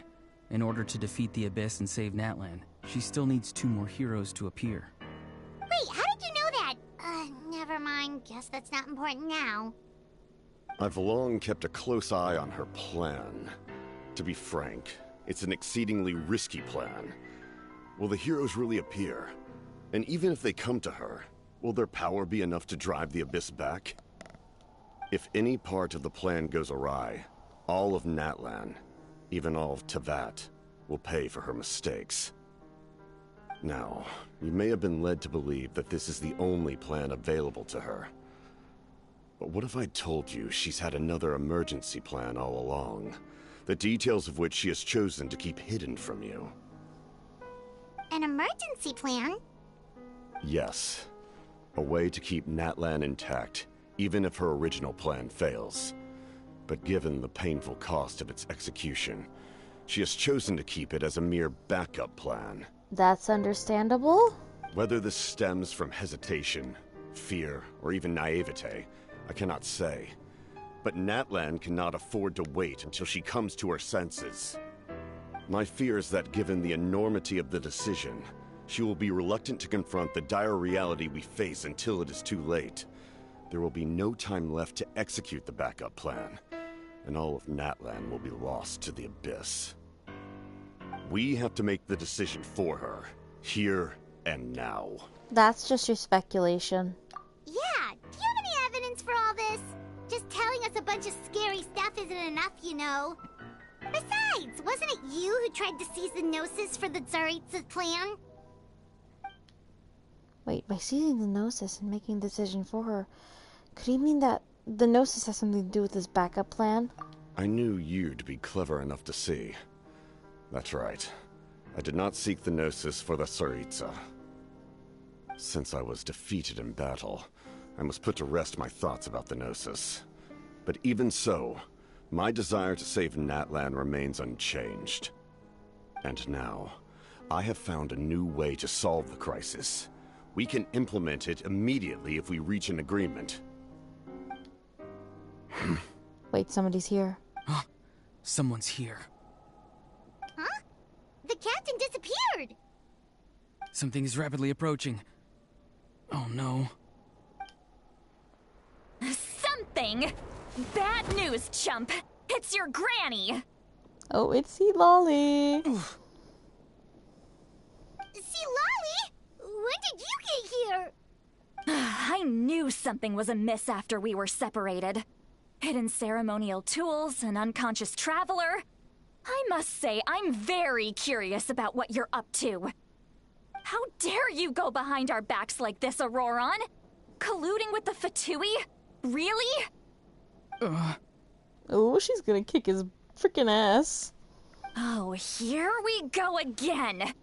In order to defeat the Abyss and save Natlan, she still needs 2 more heroes to appear. Wait, how did you know that? Never mind. Guess that's not important now. I've long kept a close eye on her plan. To be frank, it's an exceedingly risky plan. Will the heroes really appear? And even if they come to her, will their power be enough to drive the Abyss back? If any part of the plan goes awry, all of Natlan, even all of Tevat, will pay for her mistakes. Now, you may have been led to believe that this is the only plan available to her. But what if I told you she's had another emergency plan all along, the details of which she has chosen to keep hidden from you? An emergency plan? Yes. A way to keep Natlan intact, even if her original plan fails. But given the painful cost of its execution, she has chosen to keep it as a mere backup plan. That's understandable. Whether this stems from hesitation, fear, or even naivete, I cannot say. But Natlan cannot afford to wait until she comes to her senses. My fear is that given the enormity of the decision, she will be reluctant to confront the dire reality we face until it is too late. There will be no time left to execute the backup plan, and all of Natlan will be lost to the Abyss. We have to make the decision for her, here and now. That's just your speculation. Yeah, do you have any evidence for all this? Just telling us a bunch of scary stuff isn't enough, you know. Besides, wasn't it you who tried to seize the Gnosis for the Tsaritsa's plan? Wait, by seizing the Gnosis and making the decision for her, could he mean that the Gnosis has something to do with this backup plan? I knew you to be clever enough to see. That's right. I did not seek the Gnosis for the Tsaritsa. Since I was defeated in battle, I must put to rest my thoughts about the Gnosis. But even so, my desire to save Natlan remains unchanged. And now, I have found a new way to solve the crisis. We can implement it immediately if we reach an agreement. Wait, somebody's here. Someone's here. Huh? The captain disappeared! Something is rapidly approaching. Oh no. Something? Bad news, chump. It's your granny. Oh, it's C. Lolly. See, Lolly? When did you get here? I knew something was amiss after we were separated. Hidden ceremonial tools, an unconscious traveler. I must say, I'm very curious about what you're up to. How dare you go behind our backs like this, Auroron? Colluding with the Fatui? Really? Oh, she's gonna kick his freaking ass. Oh, here we go again.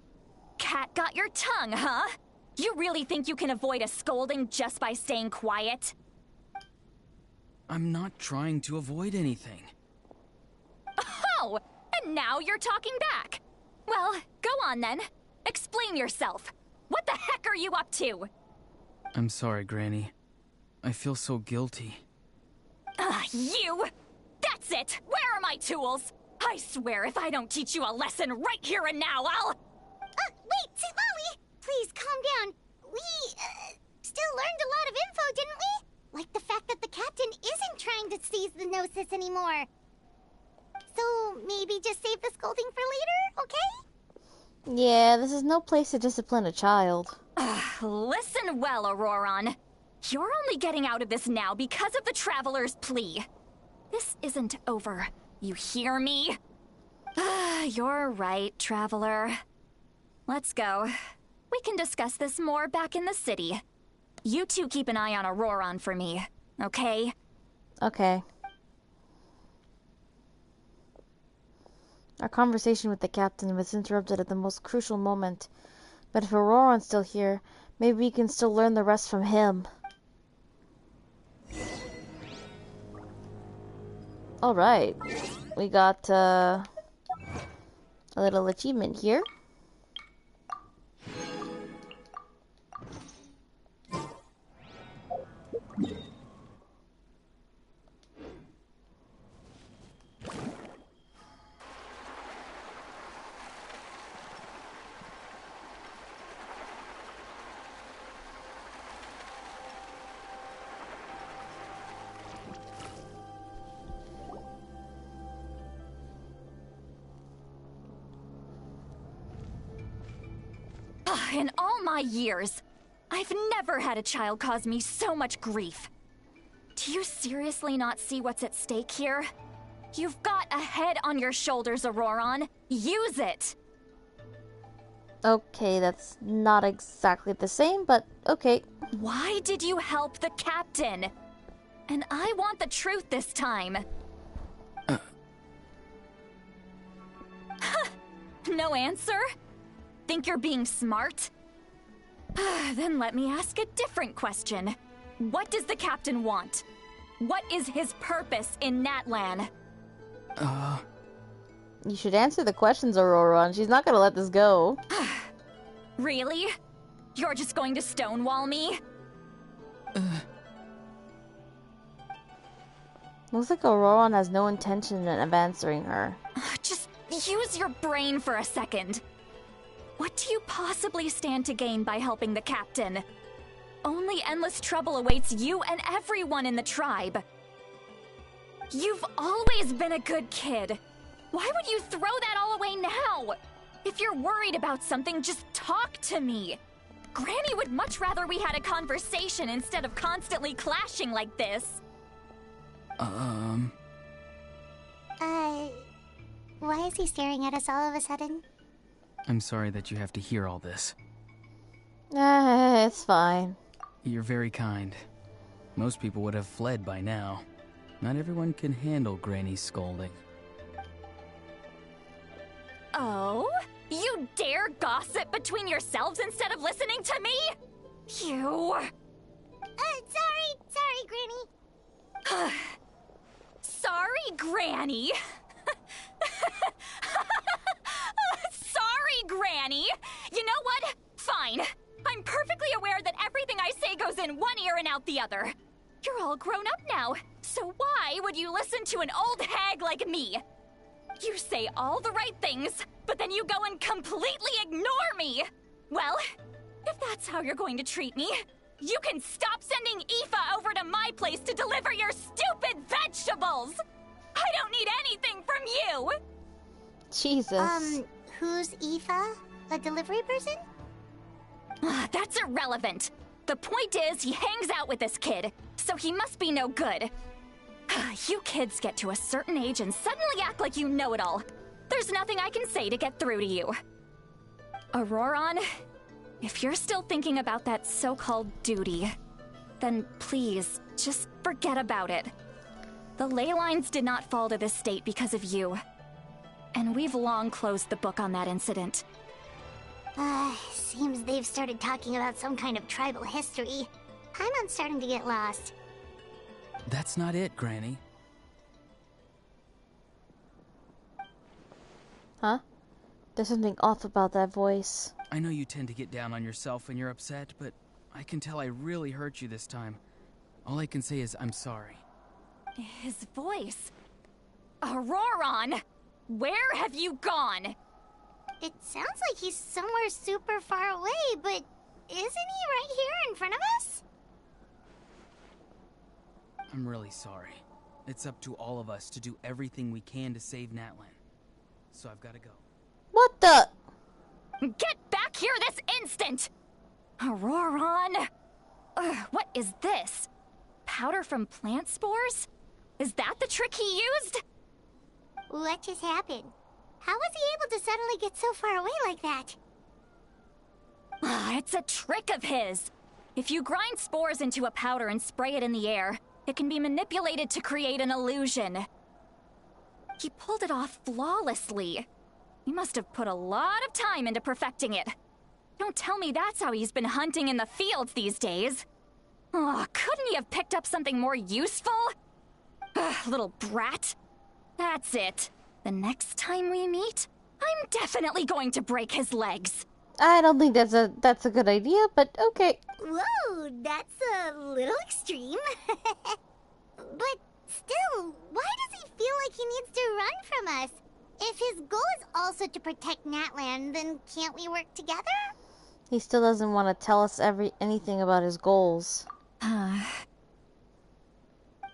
Cat got your tongue, huh? You really think you can avoid a scolding just by staying quiet? I'm not trying to avoid anything. Oh, and now you're talking back. Well, go on then. Explain yourself. What the heck are you up to? I'm sorry, Granny. I feel so guilty. You! That's it! Where are my tools? I swear if I don't teach you a lesson right here and now, I'll... Wait, see, Lolly! Please, calm down. We, still learned a lot of info, didn't we? Like the fact that the captain isn't trying to seize the Gnosis anymore. So, maybe just save the scolding for later, okay? Yeah, this is no place to discipline a child. Listen well, Auroron. You're only getting out of this now because of the Traveler's plea. This isn't over. You hear me? You're right, Traveler. Let's go. We can discuss this more back in the city. You two keep an eye on Auroron for me, okay? Okay. Our conversation with the captain was interrupted at the most crucial moment. But if Auroron's still here, maybe we can still learn the rest from him. Alright. We got a little achievement here. In all my years, I've never had a child cause me so much grief. Do you seriously not see what's at stake here? You've got a head on your shoulders, Auroron. Use it! Okay, that's not exactly the same, but okay. Why did you help the captain? And I want the truth this time. No answer? Think you're being smart? Then let me ask a different question. What does the captain want? What is his purpose in Natlan? You should answer the questions, Auroron. She's not gonna let this go. Really? You're just going to stonewall me? Looks like Auroron has no intention of answering her. Just use your brain for a second. What do you possibly stand to gain by helping the captain? Only endless trouble awaits you and everyone in the tribe. You've always been a good kid. Why would you throw that all away now? If you're worried about something, just talk to me. Granny would much rather we had a conversation instead of constantly clashing like this. Why is he staring at us all of a sudden? I'm sorry that you have to hear all this. It's fine. You're very kind. Most people would have fled by now. Not everyone can handle Granny's scolding. Oh? You dare gossip between yourselves instead of listening to me? You... Sorry, Granny. Sorry, Granny. Sorry, Granny. You know what? Fine. I'm perfectly aware that everything I say goes in one ear and out the other. You're all grown up now, so why would you listen to an old hag like me? You say all the right things, but then you go and completely ignore me. Well, if that's how you're going to treat me, you can stop sending Aoife over to my place to deliver your stupid vegetables. I don't need anything from you. Jesus. Who's Aoife? A delivery person? That's irrelevant. The point is, he hangs out with this kid, so he must be no good. You kids get to a certain age and suddenly act like you know it all. There's nothing I can say to get through to you. Auroron, if you're still thinking about that so-called duty, then please, just forget about it. The ley lines did not fall to this state because of you. And we've long closed the book on that incident. Seems they've started talking about some kind of tribal history. I'm starting to get lost. That's not it, Granny. Huh? There's something off about that voice. I know you tend to get down on yourself when you're upset, but I can tell I really hurt you this time. All I can say is I'm sorry. His voice. Auroron! Where have you gone? It sounds like he's somewhere super far away, but isn't he right here in front of us? I'm really sorry. It's up to all of us to do everything we can to save Natlan. So I've got to go. What the? Get back here this instant! Auroron! What is this? Powder from plant spores? Is that the trick he used? What just happened? How was he able to suddenly get so far away like that? It's a trick of his. If you grind spores into a powder and spray it in the air, it can be manipulated to create an illusion. He pulled it off flawlessly. He must have put a lot of time into perfecting it. Don't tell me that's how he's been hunting in the fields these days. Oh, couldn't he have picked up something more useful? Little brat. That's it. The next time we meet, I'm definitely going to break his legs. I don't think that's a good idea, but okay. Whoa, that's a little extreme. But still, why does he feel like he needs to run from us? If his goal is also to protect Natlan, then can't we work together? He still doesn't want to tell us anything about his goals.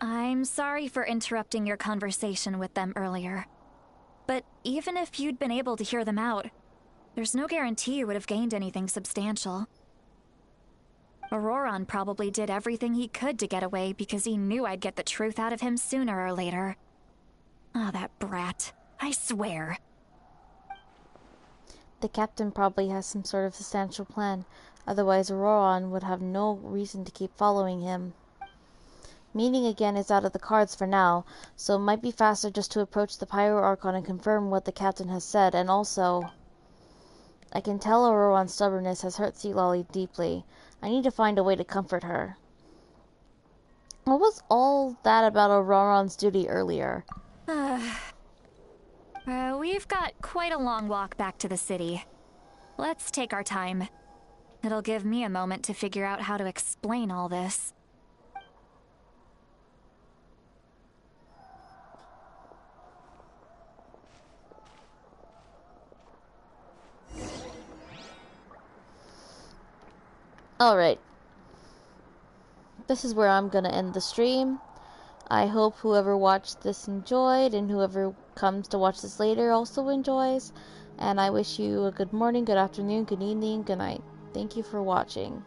I'm sorry for interrupting your conversation with them earlier. But even if you'd been able to hear them out, there's no guarantee you would have gained anything substantial. Auroron probably did everything he could to get away because he knew I'd get the truth out of him sooner or later. Ah, that brat. I swear. The captain probably has some sort of substantial plan. Otherwise, Auroron would have no reason to keep following him. Meeting again is out of the cards for now, so it might be faster just to approach the Pyro Archon and confirm what the captain has said, and also... I can tell Auroron's stubbornness has hurt Sea Lolly deeply. I need to find a way to comfort her. What was all that about Auroron's duty earlier? We've got quite a long walk back to the city. Let's take our time. It'll give me a moment to figure out how to explain all this. Alright. This is where I'm gonna end the stream. I hope whoever watched this enjoyed, and whoever comes to watch this later also enjoys. And I wish you a good morning, good afternoon, good evening, good night. Thank you for watching.